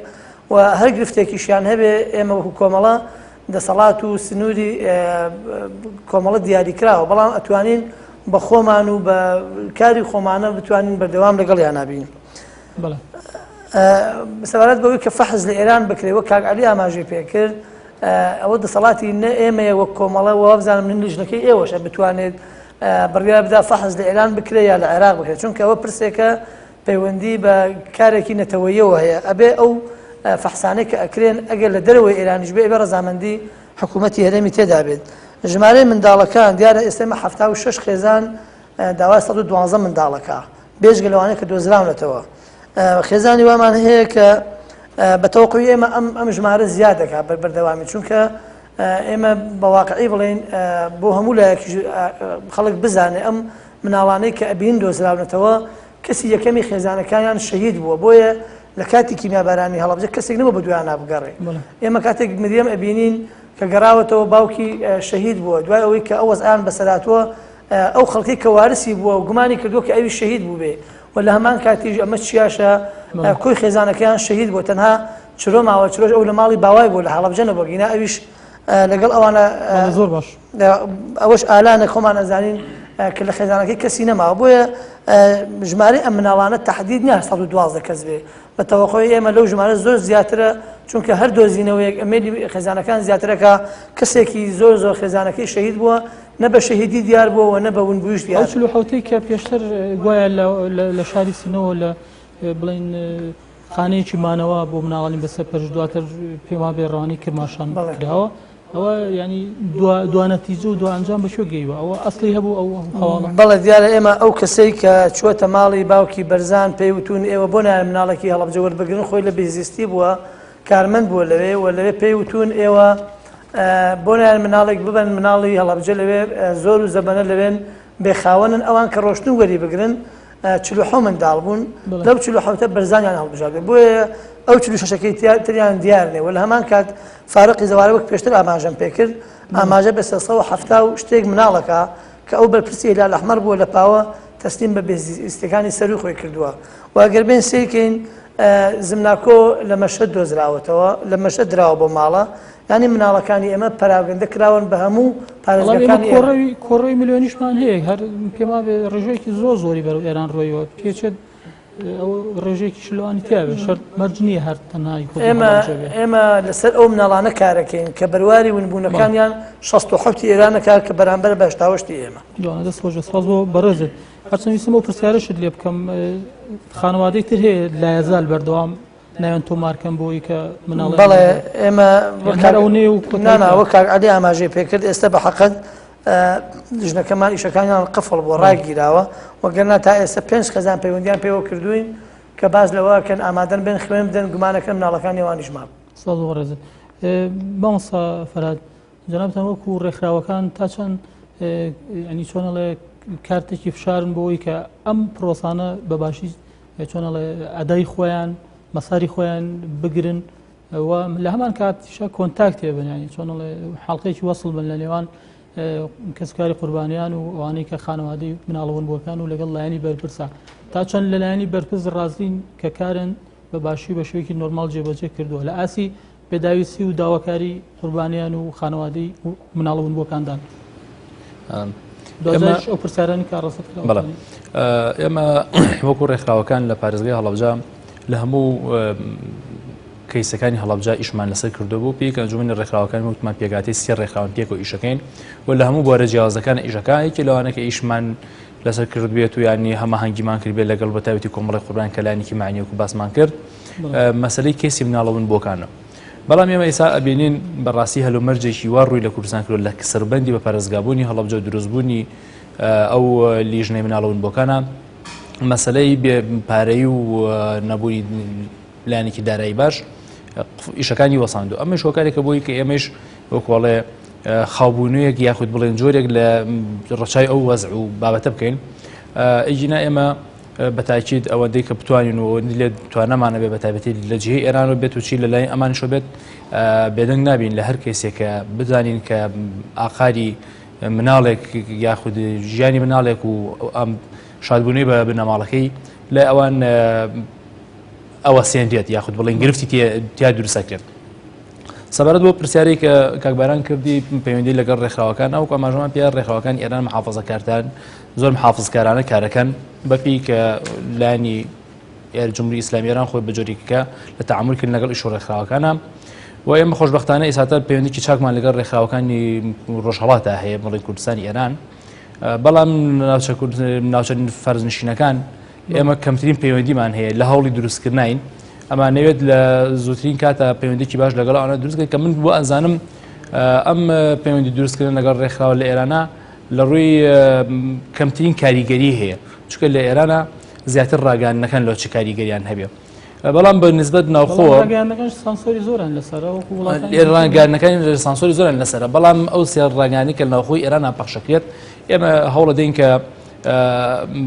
و هەر گرفتێکیشیان هەبێ ئێمە وەکو کۆمەڵە دەسەڵات و سنووری کۆمەڵە دیاری کراوە بەڵام ئەتوانین بە خۆمان و بە کاری خۆمانە بتوانین بەردەوام لەگەڵ یان نبین سەبارەت بەوەی کە فەحز لە ئێران بکرێەوە کاک عەلی ئاماژەی پێکرد ئەوە دەسەڵاتی نە ئێمەیە وەک کۆمەڵە وە بزانم من لیژنەکەی ئێوەشە بتوانێت بڕیار بدا فەحز لە ئێران بکرێت یا لە عێراق بکرێت چونکە ئەوە پرسێکە پەیوەندی بە کارێکی نەتەوەییەوە هەیە ئەبێ ئەو فەحسانەی کە ئەکرێن ئەگەر لە دەرەوەی ئێرانیش بێ ڕەزامەندی حکوومەتی هەرێمی تێدا بێت ژمارەی منداڵەکان دیارە ئێستێمە 76 خێزان داوای 112 منداڵەکە بێژگە لەوانەیە کە دۆزراونەتەوە خێزانی وامان هەیە کە بەتەوەقعی ئێمە ئەم ژمارە زیاد دەکات بەردەوامی چونکە ئێمە بەواقعی بڵێن بۆ هەموو لایەکی خەڵک بزانێ ئەم مناڵانەی کە ئەبین دۆزراونەتەوە کەسی یەکەمی خێزانەکانیان شەهید بووە بۆیە لە کاتی کیمیابارانی هەڵەبجە کەسێک نەبوو بە دوایان نابگەڕێ ئێمە کاتێک مریەم ئەبینین کە گەڕاوەتەوە باوکی شەهید بووە دوای ئەوەی کە ئەو وەزعیان بەسەراتوە ئەو خەڵکی کە وارسی بووە و گومانی کردووە کە ئەوی شەهید بوو بێ و لە هەمان کاتیش ئەمە چیاشە کۆی خێزانەکەیان شەهید بووە تەنها چرۆ ماوە چرۆژ ئەو لە ماڵی باوای بوو لە هەڵەبجە نەبووە گینا ئەویش لەگەڵ ئەوانە زۆر باش ئەوەش ئالانە خۆمان ئەزانین کە لە خێزانەکەی کەسی نەماوە بۆیە ژمارەی ئەم مناڵانە تەحدید نییە 112 کەس بێ بە تەوەقعی ئێمە لەو ژمارە زۆر زیاترە چونکە هەر دۆزینەوەیەک ئەمێلی خێزانەکان زیاترەکە کەسێکی زۆر خێزانەکەی شەهید بووە نە بە شەهیدی دیار بووە نە بە ونبوویش دیار ئەو حوتەی کە پێشتر گوایە لە شاری سینەوە لە بڵین خانەیەکی مانەوە بۆ مناڵانی بەسەر پەرش دواتر پێما بێڕوانی کرماشان کراوە ئەوە ینی دوانەتیجە و دوانجام بەشۆ گەیوە ئەوە ئەسڵی هەبوو ئەو هەواڵە بەڵێ دیارە ئێمە ئەو کەسەی کە چوەتە ماڵی باوکی بەرزان پێی وتون ئێوە بۆ نایە مناڵێکی هەڵەبجە وەربگرن خۆی لە بێزیستی بووە کارمەند بووە لەوێ و لەوێ پێی وتون ئێوە بۆ نایە مناڵێک ببن مناڵی هەڵەبجە لەوێ زۆر و زەبەنە لەوێن بێخاوەنن ئەوان کە ڕۆشتن وەری بگرن 47 منداڵ بوون لەو 47 بەرزانیان هەڵبژاردێ بۆیە ئەو 46ەکەی تریان دیار نێ و لە هەمان کات فارقی زەوارە وەک پێشتر ئاماژەم پێکرد ئاماژە بە 370 و شتێک مناڵەکە کە ئەو بەرپرسی هیلال ئەحمەر بووە لە پاوە تەسلیم بە بێزیستەکانی سەر و خۆی کردووە و ئەگەر بێن سێکەین زمناکۆ لە مەشهد دۆزراوەتەوە لە مەشهد دراوە بۆ ماڵە ینی مناڵەکانی ئێمە پەراگەندە کراون بە هەموو پارێزگاکانی کۆڕەوی میلیۆنیشمان هەیە هەر پێما بێ ڕێژەیەکی زۆری بەرەو ئێران ڕۆیەوە پێچێت ئەو ڕێژێکی شلوانی تیاوێ شەرت مەرج نییە هەر تەنهای ئێمە لەسەر ئەو مناڵانە کارەکەین کە بەرواری ونبوونەکانیان 67 ئێرانەکە کە بەرامبەر بە هەشتاوەشتی ئێمە جوانە دەست خۆش سپاس بۆ بەڕێزت هەرچەند ویستم ئەو پرسیارەشت لێ بکەم خانەوادەی تر هەیە لایەزال بەردەوام ناوێن تۆمارکەم بۆی کە مناڵ بەڵێ ئێمە ناوە کاک عەلی ئاماژەی پێکرد ئێستا بە حەقەت ژنەکەمان ئیشەکانیان قفڵ بۆ ڕاگیراوە وەگەرنا تا ئێستا 5 خێزان پەیوەندیان پێوە کردوین کە باز لەوەکەن ئامادەن بێن خوێن بدەن گومانەکەم مناڵەکانی وانیش ماب ڕێزت مامۆستا فەرهاد جەنابتان وەکو ڕێکخراوەکان تا چەند ینی چۆنەڵێ کارتێکی فشارن بۆەوەی کە ئەم پرۆسانە بەباشی چۆنەڵێ ئەدای خۆیان مەساری خۆیان بگرن و لە هەمان کاتیشە کۆنتاکت هێبن چۆنەڵێ حاڵقەیەکی وەسڵ بن لە نێوان کەسکاری قوربانیان و ئەوانەی کە خانەوادەی مناڵەوەنبووەکان و لەگەڵ لایەنی بەرپرسە تا چەند لە لایەنی بەرپرس ڕازین کە کارن بەباشی بە شوێکی نۆرمال جێبەجێ کردووە لە ئاسی پێداویستی و داواکاری قوربانیان و خانەوادەی مناڵەوەنبووەکاندان ئەو پرسیارانی کە ڕاست ئێمە وەکو ڕێکخراوەکان لە پارێزگای هەڵەبجە لە هەموو کەیسەکانی هەڵەبجە ئیشمان لەسەر کردوبوو پێی ئەنجومەنی ڕێکخراوەکان وتمان پێگاتی سێ ڕێکخراون پێک و ئیشەکەین و لە هەموو بۆرە جیاوازەکان ئیشەکانێکی لەوانە کە ئیشمان لەسەر کرد بێت و ینی هەمە هەنگیمان کرد بێت لەگەڵ بەتاوەتی کۆمەڵی قوربان کەلانێکی معنیەوە باسمان کرد مەسەلەی کێسی مناڵەوەنبووەکانە بەڵام ئێمە ئێستا ئەبینین بەڕاستی هەلومەرجێکی وا ڕووی لە کوردستان کرد لە سەربەندی بە پارێزگابوونی هەڵەبجە و دروستبوونی ئەو لیژنەی مناڵەوەنبووەکانە مەسەلەی پارەی و نەبووی لایەنێکی دارایی باش ئیشەکانی وەساندو ئەمە شۆکارێکە بۆی کە ئێمەش وەکوڵێ خاوبوونەیەک یاخود بڵێن جۆرێک لە ڕەچای ئەو وەزع و بابەتە بکەین ئیجینا ئێمە بەتاکید ئەوەندەی کە بتوانین و لێ توانەمانە بێ بەتایبەتی لە جهەی ئێرانەوە بێت و چی لە لای ئەمانشۆ بێت بێدەنگ نابین لە هەر کەسێکە بزانین کە ئاقاری مناڵێک یاخود ژیانی مناڵێک و ئەم شادبوونەی بە بنەماڵەکەی لە ئەوان ئەوە سێندێت یاخود بڵێن گرفتی تیا دروستەکرێت سەبارەت بۆ پرسیارێک کە کاکباران کردی پەیوەندی لەگەڵ ڕێکخراوەکان ئەو ئاماژەمان پێ ڕێکخراوەکان ئێران محافەزەکاران زۆر محافظکارانە کارەکەن بەپی کە لانی جمهوری ئیسلامی ئێران خۆی بە جۆرێکەکە لە تەعاملکردن لەگەڵ ئیش و ڕێکخراوەکانە و ئێمە خۆشبەختانە ئێستا پەیوەندیی چاکمان لەگەڵ ڕێکخراوەکانی ڕۆژهەڵاتە هەیە بڵێن کوردستانی ئێران بەڵام ناوچە فەرزنشینەکان ئێمە کەمترین پەیوەندیمان هەیە لە هەوڵی دروستکردنین ئەمانەوێت لە زووترین کاتە پەیوەندێکی باش لەگەڵ ئەوانە دروستکرد کە من بۆ ئەزانم ئەم پەیوەندی دروستکردن لەگەڵ ڕێکخراوە لە ئێرانە لە ڕووی کەمترین کاریگەری هەیە چونکە لە ئێرانە زیاتر ڕاگەاندنەکان لەو چ کاریگەریان هەبێ بەڵام بە نسبەت ناوخۆوە ڕاگەاندنەکانی سانسۆری زۆرن لەسەرە بەڵام ئەو سێ ڕاگەاندنی کە ناوخۆی ئێران پەخشەکرێت ئێمە هەوڵە دەین کە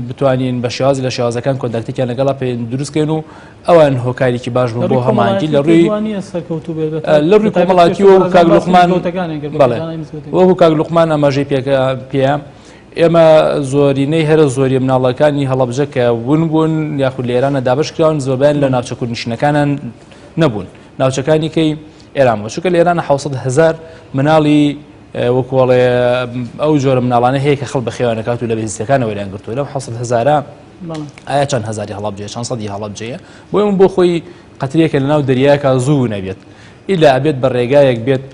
بتوانین بە شێوازی لە شێوازەکان کۆنتاکتێکیان لەگەڵا پێ دروستکەین و ئەوان هۆکارێکی باش بوون بۆ هەمانگی لە ڕووی کۆمەڵاتی و کاک لوقمان بەڵێ وەکو کاک لوقمان ئەماژەی پێیان ئێمە زۆرینەی هەرە زۆری مناڵەکانی هەڵەبجە کە ون بوون یاخود لە ئێرانە دابشکراون زۆربیان لە ناوچە کوردنشینەکانان نەبوون ناوچەکانی کەی ئێرانەوە چونکە لە ئێرانە 700,000 مناڵی وەکوڵێ ئەو جۆرە مناڵانە هەیە کە خەڵ بە خێوانەکات و لە بەزیستەکانەوە وەریان گرتووە لەو 700,000 ئایا چەند هەزاری هەڵەبجەیە چەند سەدی هەڵەبجەیە بۆ ئێمە بۆ خۆی قەترێکە لەناو دەریایەکە زوو نەبێت ئیلا ئەبێت بە ڕێگایەک بێت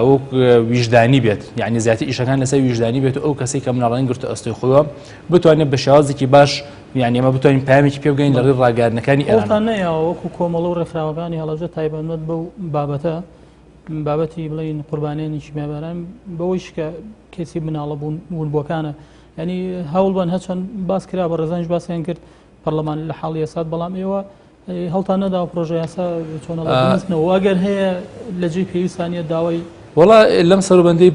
وەک ویژدانی بێت یعنی زیاتر ئیشەکان لەسەر ویژدانی بێت و ئەو کەسێک کە مناڵان گرتو ئەستۆی خۆیەوە بتوانێت بە شێوازێکی باش یعنی ئەمە بتوانین پامێکی پێ بگەین لە ڕێی ڕاگەاندنەکانی ئێران وەکو کۆمەڵە و ڕێکخراوەکانی هەڵەبجە تایبەتمەند بەو بابەتە بابەتی بڵین قوربانیانی شیمێباران بەوەیش کە کەسی مناڵە بوونبووەکانە ینی هەوڵ بن هەچەند باس کرا بە ڕێزانش باسییان کرد پەرلەمان لە حاڵی یاسات بەڵام ئێوە هەڵتان نەدا پرۆژە یاسا چۆنەڵنەوە ئەگەر هەیە لە جێ پێویستانیە داوای وڵا لەم سەروبەندی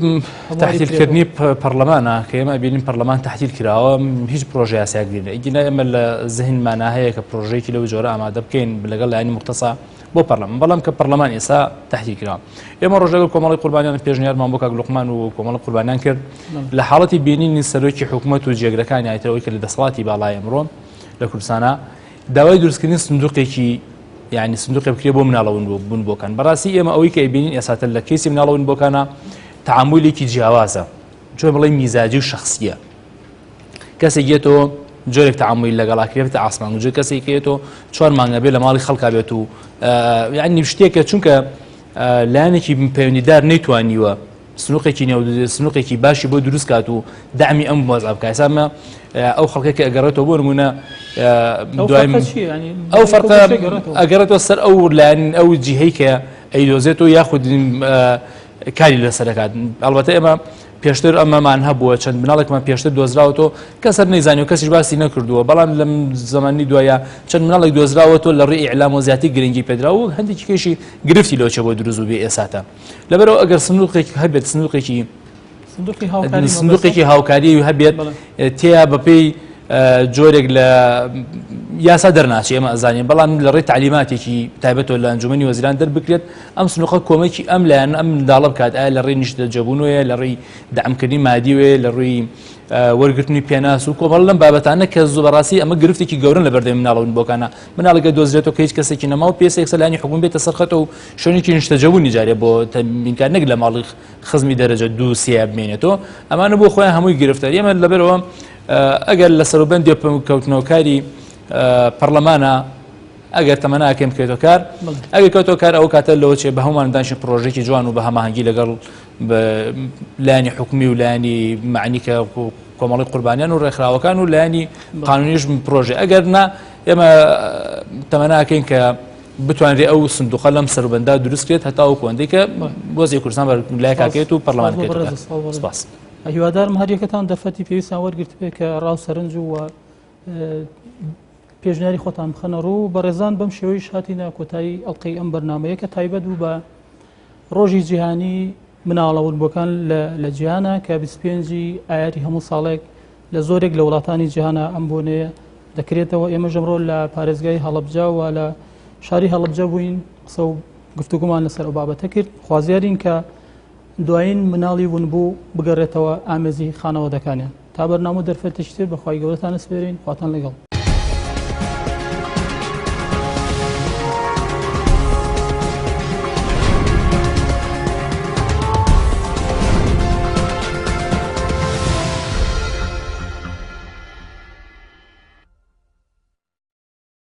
تحتیلکردنی پەرلەمانە کە ئێمە بینین پەرلەمان تحتیل کراوە هیچ پرۆژە یاساگرینە ئیگینا ئێمە لە زەهنمانە هەیە کە پرۆژەیەکی لەو جۆرە ئامادە بکەین لەگەڵ لایەنی مختصە بۆ پەرلەمان بەڵام کە پەرلەمان ئێستا تحتیل کراوە ئێمە ڕۆژێک کۆمەڵی قوربانیان پێشنیارمان بۆ کاک لوقمان و کۆمەڵی قوربانیان کرد لە حاڵەتی بینینی سەرۆکی حکوومەت و جێگرەکانی ئایتەوەی کە لە دەسەڵاتی باڵای ئەمڕۆ لە کوردستانە داوای دروستکردنی سندوقێکی یعنی سندوقی بکرێ بۆ مناڵەوەنبووەکان بەڕاستی ئێمە ئەوەی کە بینین ئێستا لە کەیسی مناڵەوەنبووەکانە تعاملێکی جیاوازە چۆن بڵێ میزاجی و شخصیە کەسێک گێتەوە جۆرێک تعاملی لەگەڵاکرێت ئاسمان و جۆر کەسێک کێتەوە 4 مانگە بێ لە ماڵی خەڵکا بێت و یعنی شتێکە چونکە لایەنێکی پەیوەندیدار نەیتوانیوە سنووقێکی باشی بۆ دروست کات و دامی ئەم مۆزە بکە ئێسامە ئەو خەڵکێکی ئەگەڕێتەوە بۆ نمونە ئەو فەرقە ئەگەڕێتەوە سەر ئەو لایەن ئەو جیهەی کە ئەیدۆزێتەوە یاخود کاری لەسەرەکات. ئەڵبەتە ئێمە پێشتر ئەمەمان هەبووە چەند مناڵێکمان پێشتر دۆزراوەوە کەسەر نەیزانانی و کەسیش باسی نەکردووە، بەڵام لەم زمانی دوایە چەند مناڵێک دۆزراوەوە لە ڕێی ئیعلام و زیاتی گرنگی پێدرا و هەندێکی کێشی گرفتی لەوچە بۆ دروست بێ ئێساتە. لەبەرەوە ئەگەر سندوقێک هەبێت سندوقێکی هاوکاری هەبێت تیا بەپێی جۆرێک لە یاسا دەرناچی ئێمە ئەزانین، بەڵام لە ڕێی تعلیماتێکی تایبەتەوە لە ئەنجومەنی وەزیران دەربکرێت ئەم سنووقە کۆمەکی ئەم لایەن ئەم منداڵە بکات، ئایا لە ڕێی نیشتەجەبوونەوەیە، لە ڕێی دەعمکردنی مادیوێ، لە ڕووی وەرگرتنی پێناس و کۆمەڵ لەم بابەتانە کە زۆر بەڕاستی ئەمە گرفتێکی گەورن لە بەردەمی مناڵەون بۆکانە مناڵەکە دۆزرێتەوە کە هیچ کەسێکی نەما و پێسێک سەلانی حکوم بێتە سەرخەتە و شوێنێکی نیشتەجەبوونی جارێ بۆ تەمینکار نەک لە ماڵی خزمی دەرەجە 2 3 بمێنێتەوە، ئەمانە بۆ خۆیان هەمووی گرفتار. ئێمە لەبەرەوە ئەگەر لە سەروبەندی کەوتنەوەکاری پەرلەمانە ئەگەر تەمەناکەم بکەیتەوە کار، ئەگەر کەوتەوە کار ئەو کاتە لەوە چێ بە هەمومان دانیشن پرۆژێکی جوان و بە هەماهەنگی لەگەڵ لایانی حکومی و لایانی معنیکە کۆمەڵی قوربانیان و ڕێکخراوەکان و لایانی قانونیش پرۆژێ، ئەگەر نا ئێمە تەمەناکەین کە بتوانرێ ئەو سندوقە لەم سەروبەندا دروستکرێت هەتا ئەو کۆندەی کە بۆزی کوردستان لای کاکێت و پەرلەمانەکەیت. سپاس. هیوادارم هەر یەکەتان دەفەتی پێویستان وەرگرت بێ کە ڕاو سەرنج و پێشنیاری خۆتان بخەنە ڕوو بە ڕێزان بەم شێوەی هاتینە کۆتایی ئەڵقەی ئەم بەرنامەیە کە تایبەت بوو بە ڕۆژی جیهانی مناڵەوونبووەکان لە جیهانە کە 25 ئایاری هەموو ساڵێک لە زۆرێک لە وڵاتانی جیهانە ئەم بۆنەیە دەکرێتەوە. ئێمە ژەمڕۆ لە پارێزگای هەڵەبجە و لە شاری هەڵەبجە بووین قسە و گفتوگومان لەسەر ئەو بابەتە کرد. خوازیارین کە دوایین مناڵی ونبوو بگەڕێتەوە ئامێزی خانەوەدەکانیان. تا بەرنامە دەرفەتشتر بەخوای گەورەتان سپێرین، خواتان لەگەڵ.